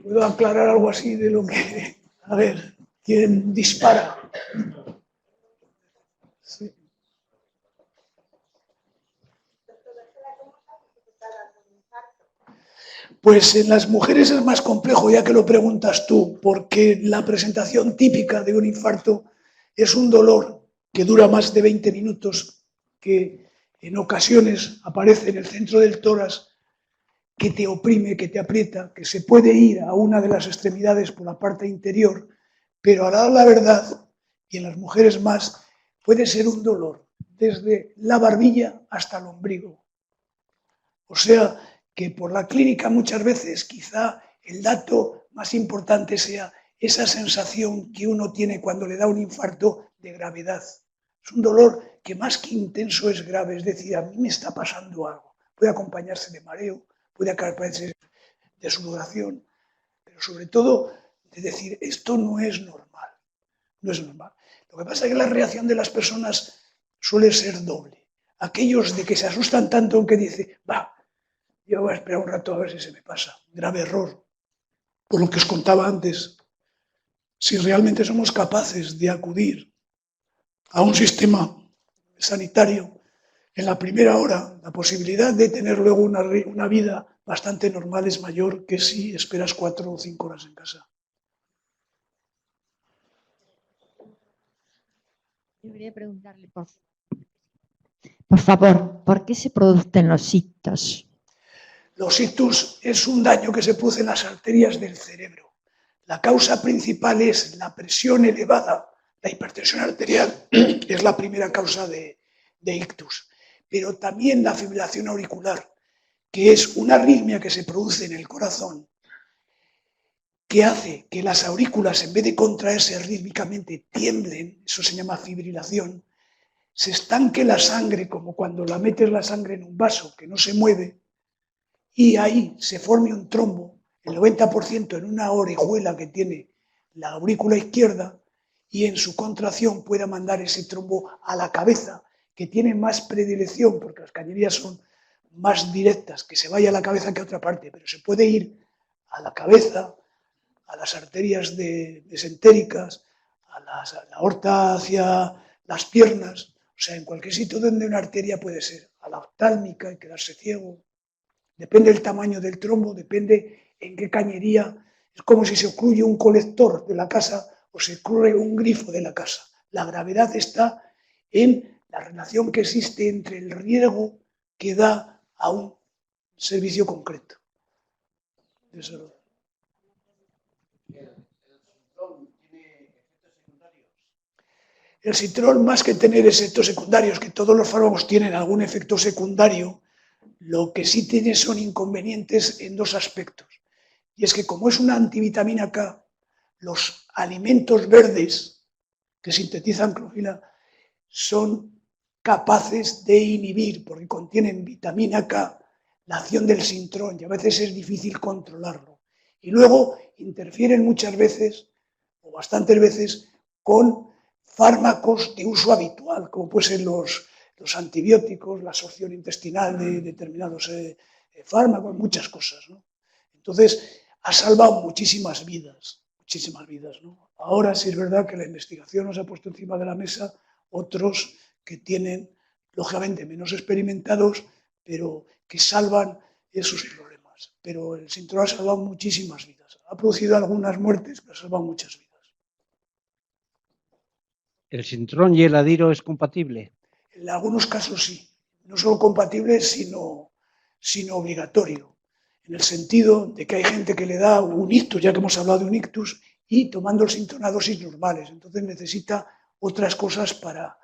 [SPEAKER 2] ¿Puedo aclarar algo así de lo que... A ver, ¿quién dispara? Sí. Pues en las mujeres es más complejo, ya que lo preguntas tú, porque la presentación típica de un infarto es un dolor que dura más de 20 minutos, que en ocasiones aparece en el centro del tórax, que te oprime, que te aprieta, que se puede ir a una de las extremidades por la parte interior, pero a la verdad, y en las mujeres más, puede ser un dolor desde la barbilla hasta el ombligo. O sea, que por la clínica muchas veces quizá el dato más importante sea esa sensación que uno tiene cuando le da un infarto de gravedad. Es un dolor que más que intenso es grave, es decir, a mí me está pasando algo. Puede acompañarse de mareo, puede acompañarse de sudoración, pero sobre todo de decir, esto no es normal, no es normal. Lo que pasa es que la reacción de las personas suele ser doble. Aquellos de que se asustan tanto que dice, va, yo voy a esperar un rato a ver si se me pasa. Grave error. Por lo que os contaba antes, si realmente somos capaces de acudir a un sistema sanitario en la primera hora, la posibilidad de tener luego una vida bastante normal es mayor que si esperas 4 o 5 horas en casa.
[SPEAKER 3] Yo quería preguntarle, por favor, ¿por qué se producen los ictus?
[SPEAKER 2] Los ictus es un daño que se produce en las arterias del cerebro. La causa principal es la presión elevada. La hipertensión arterial es la primera causa de ictus, pero también la fibrilación auricular, que es una arritmia que se produce en el corazón, que hace que las aurículas, en vez de contraerse rítmicamente, tiemblen, eso se llama fibrilación, se estanque la sangre, como cuando la metes la sangre en un vaso que no se mueve, y ahí se forme un trombo, el 90% en una orejuela que tiene la aurícula izquierda, y en su contracción pueda mandar ese trombo a la cabeza, que tiene más predilección, porque las cañerías son más directas, que se vaya a la cabeza que a otra parte, pero se puede ir a la cabeza, a las arterias mesentéricas, a la aorta hacia las piernas, o sea, en cualquier sitio donde una arteria puede ser, a la oftálmica y quedarse ciego. Depende del tamaño del trombo, depende en qué cañería. Es como si se ocluye un colector de la casa o se ocluye un grifo de la casa. La gravedad está en la relación que existe entre el riesgo que da a un servicio concreto. Eso. El Sitrol, más que tener efectos secundarios, que todos los fármacos tienen algún efecto secundario, lo que sí tiene son inconvenientes en dos aspectos. Y es que como es una antivitamina K, los alimentos verdes que sintetizan clorofila son capaces de inhibir, porque contienen vitamina K, la acción del Sintrón, y a veces es difícil controlarlo. Y luego interfieren muchas veces, o bastantes veces, con fármacos de uso habitual, como pueden ser los antibióticos, la absorción intestinal de determinados fármacos, muchas cosas, ¿no? Entonces, ha salvado muchísimas vidas, ¿no? Ahora sí es verdad que la investigación nos ha puesto encima de la mesa otros que tienen, lógicamente, menos experimentados, pero que salvan esos problemas. Pero el Sintrol ha salvado muchísimas vidas. Ha producido algunas muertes, pero ha salvado muchas vidas.
[SPEAKER 4] ¿El Sintrón y el Adiro es compatible?
[SPEAKER 2] En algunos casos sí. No solo compatible, sino obligatorio. En el sentido de que hay gente que le da un ictus, ya que hemos hablado de un ictus, y tomando el Sintrón a dosis normales. Entonces necesita otras cosas para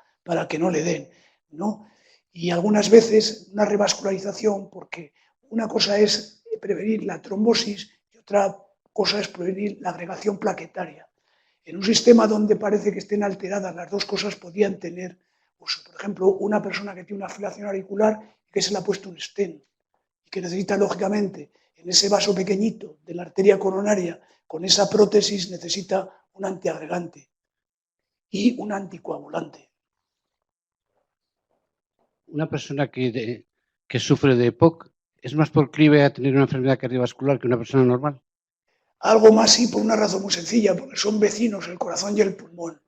[SPEAKER 2] que no le den, ¿no? Y algunas veces una revascularización, porque una cosa es prevenir la trombosis y otra cosa es prevenir la agregación plaquetaria. En un sistema donde parece que estén alteradas las dos cosas, podían tener, pues, por ejemplo, una persona que tiene una fibrilación auricular y que se le ha puesto un stent y que necesita, lógicamente, en ese vaso pequeñito de la arteria coronaria, con esa prótesis necesita un antiagregante y un anticoagulante.
[SPEAKER 4] Una persona que sufre de EPOC es más proclive a tener una enfermedad cardiovascular que una persona normal.
[SPEAKER 2] Algo más sí, por una razón muy sencilla, porque son vecinos el corazón y el pulmón.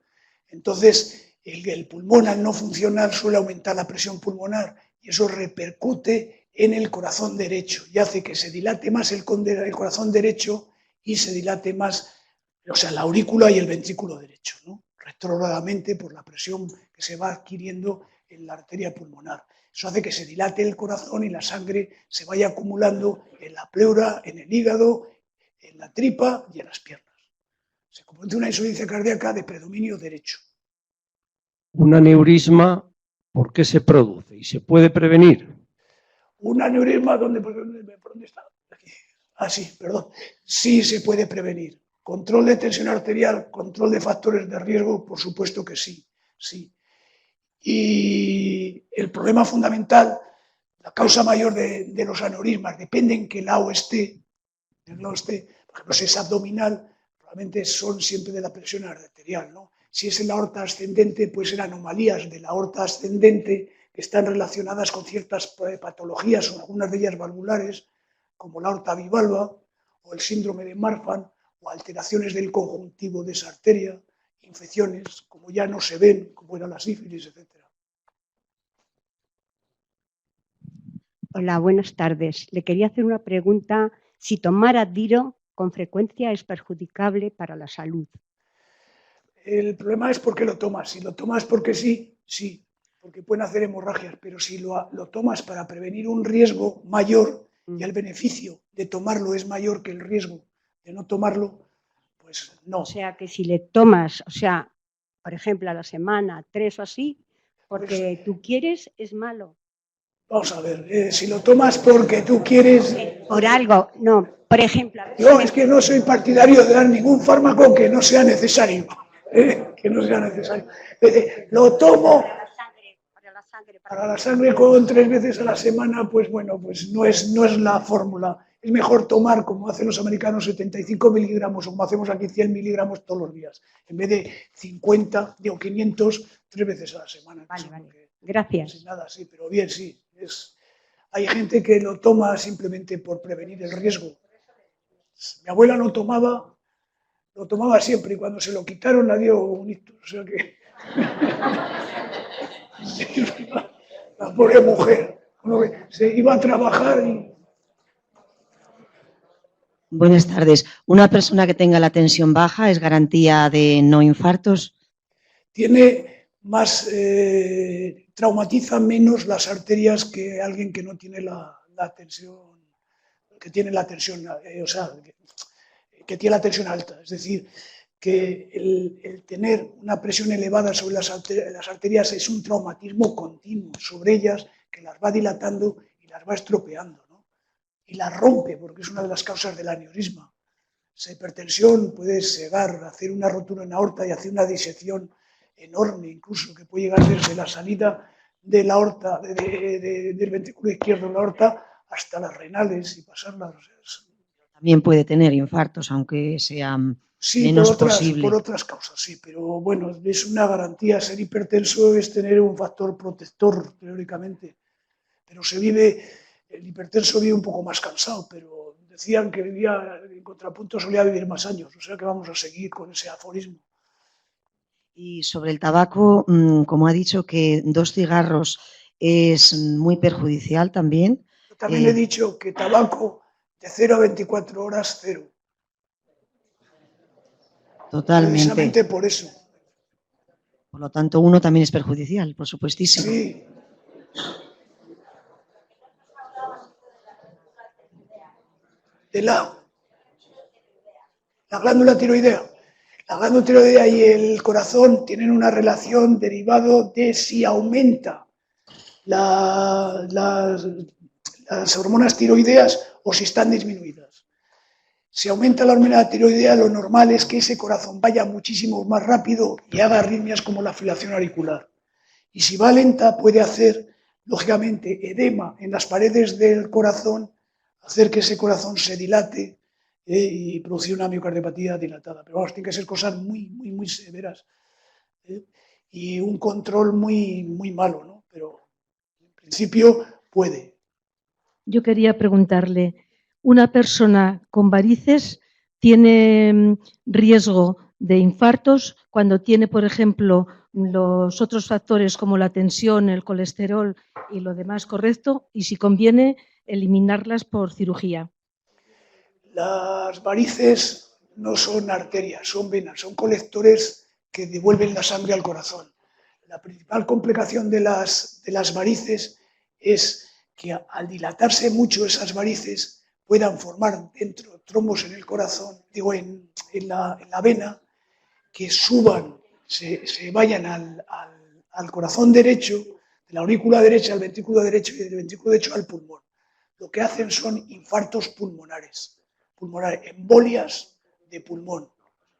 [SPEAKER 2] Entonces, el pulmón al no funcionar suele aumentar la presión pulmonar y eso repercute en el corazón derecho y hace que se dilate más el corazón derecho y se dilate más, o sea, la aurícula y el ventrículo derecho, ¿no? Retrógradamente por la presión que se va adquiriendo en la arteria pulmonar. Eso hace que se dilate el corazón y la sangre se vaya acumulando en la pleura, en el hígado, en la tripa y en las piernas. Se comete una insuficiencia cardíaca de predominio derecho.
[SPEAKER 5] Un aneurisma, ¿por qué se produce? ¿Y se puede prevenir?
[SPEAKER 2] Un aneurisma, ¿por dónde está? Aquí. Ah, sí, perdón. Sí se puede prevenir. Control de tensión arterial, control de factores de riesgo, por supuesto que sí, sí. Y el problema fundamental, la causa mayor de los aneurismas, depende en qué lado esté. Por ejemplo, si es abdominal, probablemente son siempre de la presión arterial, ¿no? Si es en la aorta ascendente, puede ser anomalías de la aorta ascendente que están relacionadas con ciertas patologías, o algunas de ellas valvulares, como la aorta bivalva, o el síndrome de Marfan, o alteraciones del conjuntivo de esa arteria, infecciones, como ya no se ven, como era la sífilis, etc.
[SPEAKER 6] Hola, buenas tardes. Le quería hacer una pregunta. Si tomar Adiro con frecuencia es perjudicable para la salud.
[SPEAKER 2] El problema es por qué lo tomas. Si lo tomas porque sí, sí, porque pueden hacer hemorragias, pero si lo tomas para prevenir un riesgo mayor y el beneficio de tomarlo es mayor que el riesgo de no tomarlo, pues no.
[SPEAKER 6] O sea, que si le tomas, o sea, por ejemplo, a la semana, 3 o así, porque
[SPEAKER 2] Pues,
[SPEAKER 6] tú quieres, es malo.
[SPEAKER 2] Vamos a ver, si lo tomas porque tú quieres...
[SPEAKER 6] Por algo, no, por ejemplo...
[SPEAKER 2] Yo es que no soy partidario de dar ningún fármaco que no sea necesario. Que no sea necesario. Lo tomo para la sangre con 3 veces a la semana, pues bueno, pues no es la fórmula. Es mejor tomar, como hacen los americanos, 75 miligramos o como hacemos aquí 100 miligramos todos los días, en vez de 50 o 500 3 veces a la semana.
[SPEAKER 6] Vale. Gracias.
[SPEAKER 2] Sin nada, sí, pero bien, sí. Hay gente que lo toma simplemente por prevenir el riesgo. Mi abuela lo tomaba siempre y cuando se lo quitaron la dio un ictus. O sea que... La pobre mujer. Se iba a trabajar y...
[SPEAKER 7] Buenas tardes. ¿Una persona que tenga la tensión baja es garantía de no infartos?
[SPEAKER 2] Tiene más... traumatiza menos las arterias que alguien que no tiene la tensión... Que tiene la tensión... o sea, que tiene la tensión alta. Es decir, que el tener una presión elevada sobre las arterias es un traumatismo continuo sobre ellas que las va dilatando y las va estropeando, ¿no? Y las rompe, porque es una de las causas del aneurisma. Esa hipertensión puede llegar a hacer una rotura en la aorta y hacer una disección enorme, incluso que puede llegar desde la salida de la aorta, del ventrículo izquierdo de la aorta, hasta las renales y pasarlas.
[SPEAKER 7] También puede tener infartos, aunque sean menos posibles.
[SPEAKER 2] Por otras causas, sí, pero bueno, es una garantía. Ser hipertenso es tener un factor protector, teóricamente. Pero el hipertenso vive un poco más cansado, pero decían que vivía, en contrapunto, solía vivir más años, o sea que vamos a seguir con ese aforismo.
[SPEAKER 7] Y sobre el tabaco, como ha dicho que 2 cigarros es muy perjudicial también.
[SPEAKER 2] Yo también he dicho que tabaco de 0 a 24 horas, 0.
[SPEAKER 7] Totalmente.
[SPEAKER 2] Precisamente por eso.
[SPEAKER 7] Por lo tanto, uno también es perjudicial, por supuestísimo.
[SPEAKER 2] Sí. De la glándula tiroidea. La glándula tiroidea y el corazón tienen una relación derivado de si aumenta las hormonas tiroideas o si están disminuidas. Si aumenta la hormona tiroidea, lo normal es que ese corazón vaya muchísimo más rápido y haga arritmias como la fibrilación auricular. Y si va lenta, puede hacer, lógicamente, edema en las paredes del corazón, hacer que ese corazón se dilate y producir una miocardiopatía dilatada. Pero vamos, tienen que ser cosas muy, muy, muy severas y un control muy, muy malo, ¿no? Pero en principio puede.
[SPEAKER 8] Yo quería preguntarle, ¿una persona con varices tiene riesgo de infartos, cuando tiene, por ejemplo, los otros factores como la tensión, el colesterol y lo demás correcto, y si conviene eliminarlas por cirugía.
[SPEAKER 2] Las varices no son arterias, son venas, son colectores que devuelven la sangre al corazón. La principal complicación de las varices es que al dilatarse mucho esas varices puedan formar dentro trombos en el corazón, digo, en la vena, que suban, se vayan al corazón derecho, de la aurícula derecha al ventrículo derecho y del ventrículo derecho al pulmón. Lo que hacen son infartos pulmonares, embolias de pulmón.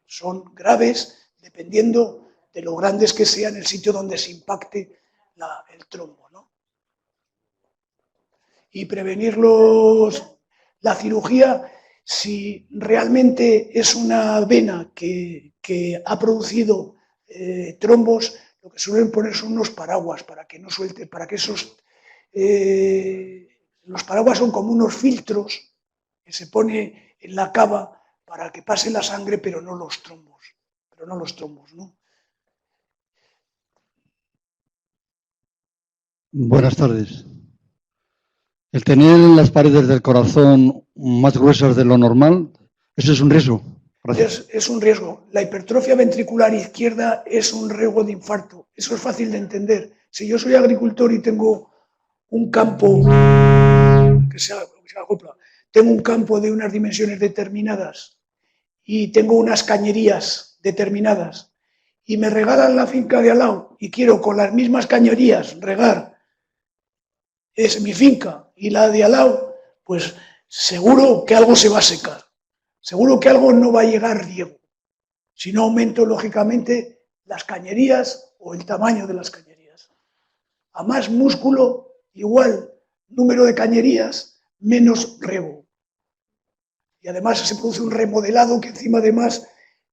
[SPEAKER 2] Son graves dependiendo de lo grandes que sean el sitio donde se impacte el trombo, ¿no? Y prevenirlos, la cirugía, si realmente es una vena que ha producido trombos, lo que suelen poner son unos paraguas para que no suelte, para que esos... los paraguas son como unos filtros que se pone en la cava para que pase la sangre, pero no los trombos, ¿no?
[SPEAKER 9] Buenas tardes. El tener las paredes del corazón más gruesas de lo normal, ¿eso es un riesgo?
[SPEAKER 2] Es un riesgo. La hipertrofia ventricular izquierda es un riesgo de infarto. Eso es fácil de entender. Si yo soy agricultor y tengo un campo que se acopla, tengo un campo de unas dimensiones determinadas y tengo unas cañerías determinadas y me regalan la finca de al lado y quiero con las mismas cañerías regar es mi finca y la de al lado, pues seguro que algo se va a secar. Seguro que algo no va a llegar riego. Si no aumento, lógicamente, las cañerías o el tamaño de las cañerías. A más músculo, igual número de cañerías, menos riego. Y además se produce un remodelado que encima además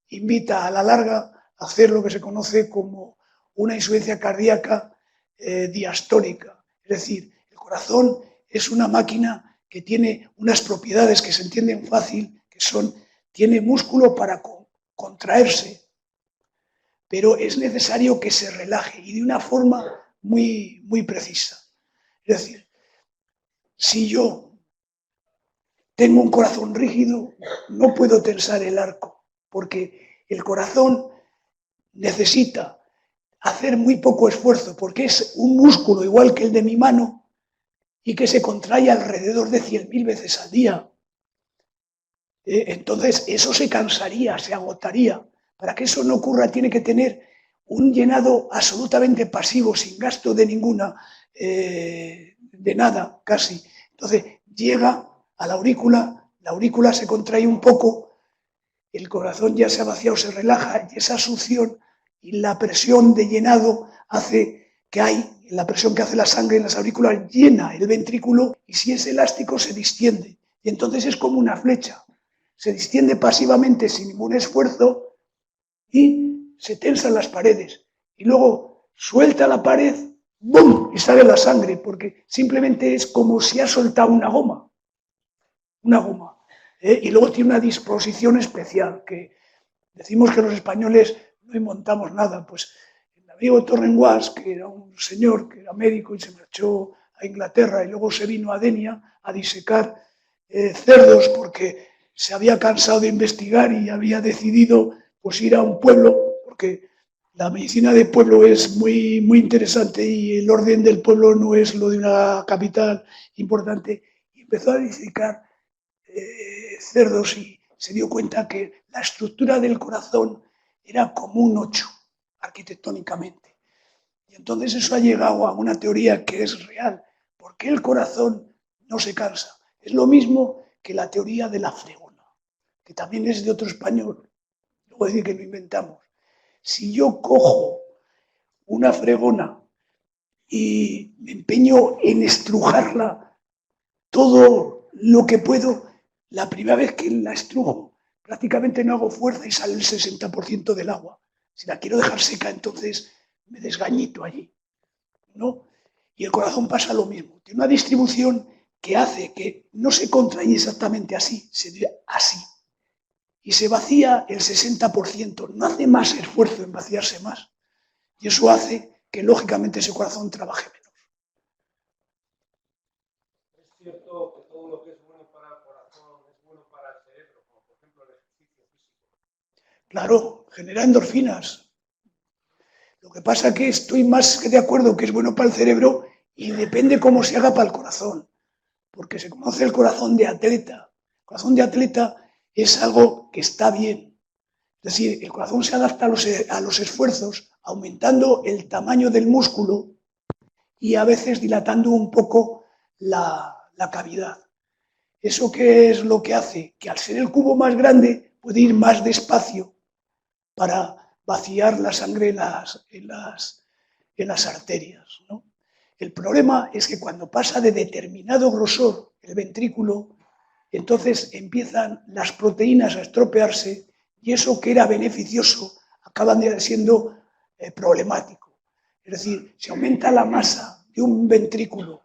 [SPEAKER 2] invita a la larga a hacer lo que se conoce como una insuficiencia cardíaca diastólica. Es decir, el corazón es una máquina que tiene unas propiedades que se entienden fácil, que son, tiene músculo para contraerse, pero es necesario que se relaje y de una forma muy, muy precisa. Es decir, si yo tengo un corazón rígido, no puedo tensar el arco, porque el corazón necesita hacer muy poco esfuerzo, porque es un músculo igual que el de mi mano y que se contrae alrededor de 100.000 veces al día. Entonces eso se cansaría, se agotaría. Para que eso no ocurra tiene que tener un llenado absolutamente pasivo, sin gasto de nada casi. Entonces llega a la aurícula se contrae un poco, el corazón ya se ha vaciado, se relaja y esa succión y la presión de llenado hace que la presión que hace la sangre en las aurículas llena el ventrículo y si es elástico se distiende. Y entonces es como una flecha. Se distiende pasivamente sin ningún esfuerzo y se tensan las paredes. Y luego suelta la pared, ¡bum! Y sale la sangre, porque simplemente es como si ha soltado una goma. Una goma. Y luego tiene una disposición especial, que decimos que los españoles no inventamos nada. Pues el amigo Torrenguas, que era un señor que era médico y se marchó a Inglaterra y luego se vino a Denia a disecar cerdos porque se había cansado de investigar y había decidido pues ir a un pueblo, porque la medicina de pueblo es muy, muy interesante y el orden del pueblo no es lo de una capital importante. Y empezó a disecar cerdos y se dio cuenta que la estructura del corazón era como un 8 arquitectónicamente. Y entonces eso ha llegado a una teoría que es real. ¿Por qué el corazón no se cansa? Es lo mismo que la teoría de la fregona, que también es de otro español. No voy a decir que lo inventamos. Si yo cojo una fregona y me empeño en estrujarla todo lo que puedo, la primera vez que la estrujo prácticamente no hago fuerza y sale el 60% del agua. Si la quiero dejar seca, entonces me desgañito allí, ¿no? Y el corazón pasa lo mismo. Tiene una distribución que hace que no se contrae exactamente así, se ve así. y se vacía el 60%. No hace más esfuerzo en vaciarse más. Y eso hace que, lógicamente, ese corazón trabaje menos.
[SPEAKER 5] Es cierto que todo lo que es bueno para el corazón es bueno para el cerebro, como por ejemplo el ejercicio físico.
[SPEAKER 2] Claro, genera endorfinas. Lo que pasa es que estoy más que de acuerdo que es bueno para el cerebro y depende cómo se haga para el corazón. Porque se conoce el corazón de atleta. El corazón de atleta es algo que está bien. Es decir, el corazón se adapta a los esfuerzos, aumentando el tamaño del músculo y a veces dilatando un poco la cavidad. ¿Eso qué es lo que hace? Que al ser el cubo más grande puede ir más despacio para vaciar la sangre en las arterias, ¿no? El problema es que cuando pasa de determinado grosor el ventrículo, entonces empiezan las proteínas a estropearse y eso que era beneficioso acaba siendo problemático. Es decir, si aumenta la masa de un ventrículo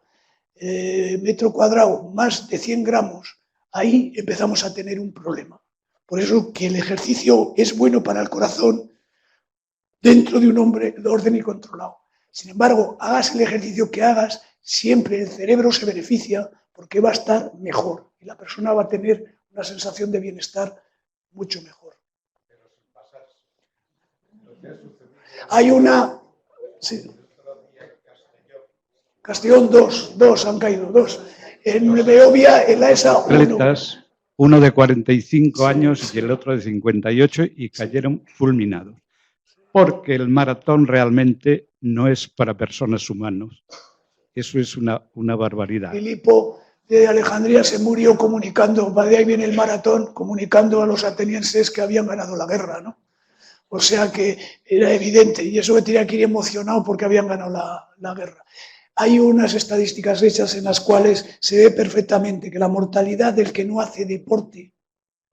[SPEAKER 2] metro cuadrado más de 100 gramos, ahí empezamos a tener un problema. Por eso que el ejercicio es bueno para el corazón dentro de un orden y controlado. Sin embargo, hagas el ejercicio que hagas, siempre el cerebro se beneficia porque va a estar mejor y la persona va a tener una sensación de bienestar mucho mejor. Hay una... Sí. Castellón, dos han caído, dos. En Beovia, en la ESA,
[SPEAKER 10] atletas, uno de 45 años y el otro de 58, y cayeron fulminados. Porque el maratón realmente no es para personas humanas. Eso es una barbaridad.
[SPEAKER 2] Filipo de Alejandría se murió comunicando, de ahí viene el maratón, comunicando a los atenienses que habían ganado la guerra, ¿no? O sea que era evidente, y eso me tenía que ir emocionado porque habían ganado la guerra. Hay unas estadísticas hechas en las cuales se ve perfectamente que la mortalidad del que no hace deporte,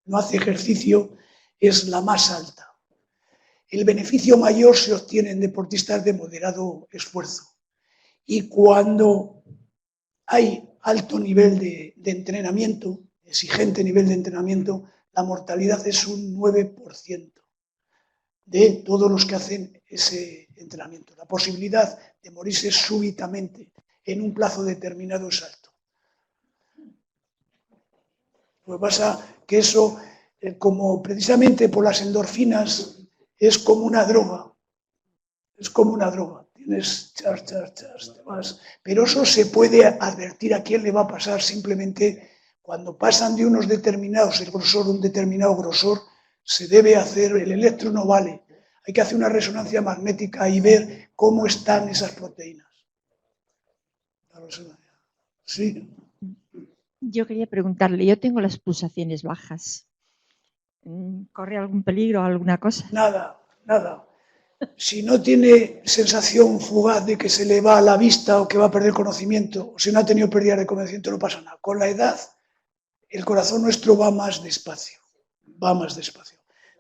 [SPEAKER 2] no hace ejercicio, es la más alta. El beneficio mayor se obtiene en deportistas de moderado esfuerzo. Y cuando hay alto nivel de entrenamiento, exigente nivel de entrenamiento, la mortalidad es un 9% de todos los que hacen ese entrenamiento. La posibilidad de morirse súbitamente en un plazo determinado es alto. Lo que pasa es que eso, como precisamente por las endorfinas, es como una droga. Es como una droga. Tienes te vas. Pero eso se puede advertir a quién le va a pasar simplemente cuando pasan de unos determinados, el grosor, un determinado grosor, se debe hacer, el electro no vale. Hay que hacer una resonancia magnética y ver cómo están esas proteínas. Sí.
[SPEAKER 3] Yo quería preguntarle, yo tengo las pulsaciones bajas. ¿Corre algún peligro o alguna cosa?
[SPEAKER 2] Nada, nada. Si no tiene sensación fugaz de que se le va a la vista o que va a perder conocimiento, o si no ha tenido pérdida de conocimiento, no pasa nada. Con la edad, el corazón nuestro va más despacio. Va más despacio.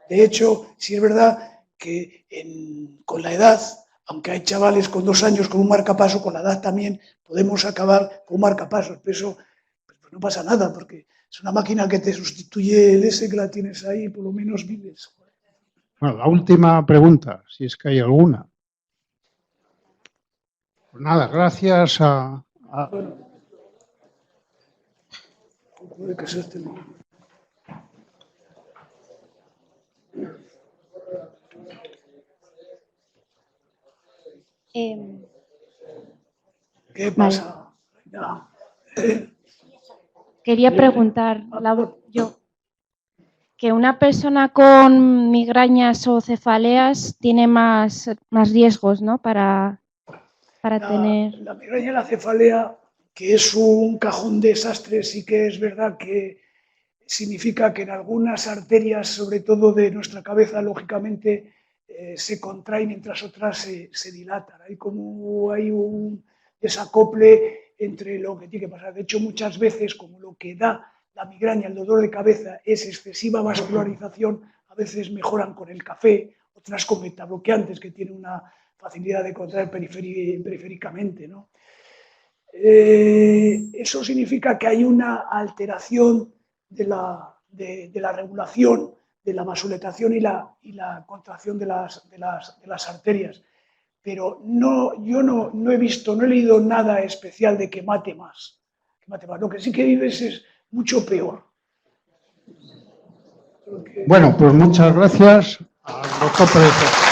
[SPEAKER 2] De hecho, sí es verdad que con la edad, aunque hay chavales con 2 años con un marcapaso, con la edad también podemos acabar con un marcapasos. Pero eso pues no pasa nada, porque es una máquina que te sustituye el S, que la tienes ahí, por lo menos vives.
[SPEAKER 1] Bueno, la última pregunta, si es que hay alguna. Pues nada, gracias a...
[SPEAKER 2] Bueno, puede que sea este mismo. ¿Qué pasa?
[SPEAKER 11] Vale. Quería preguntar, yo, que una persona con migrañas o cefaleas tiene más riesgos, ¿no? para tener...
[SPEAKER 2] La migraña y la cefalea, que es un cajón de desastre, sí que es verdad que significa que en algunas arterias, sobre todo de nuestra cabeza, lógicamente, se contrae mientras otras se dilatan. Hay como un desacople entre lo que tiene que pasar. De hecho, muchas veces, como lo que da la migraña, el dolor de cabeza, es excesiva vascularización, a veces mejoran con el café, otras con metabloqueantes, que tienen una facilidad de contraer periféricamente, ¿no? Eso significa que hay una alteración de la regulación la vasodilatación y la contracción de las arterias. Pero yo no he visto, no he leído nada especial de que mate más. Lo que sí que vives es mucho peor.
[SPEAKER 1] Bueno, pues muchas gracias al doctor Pérez.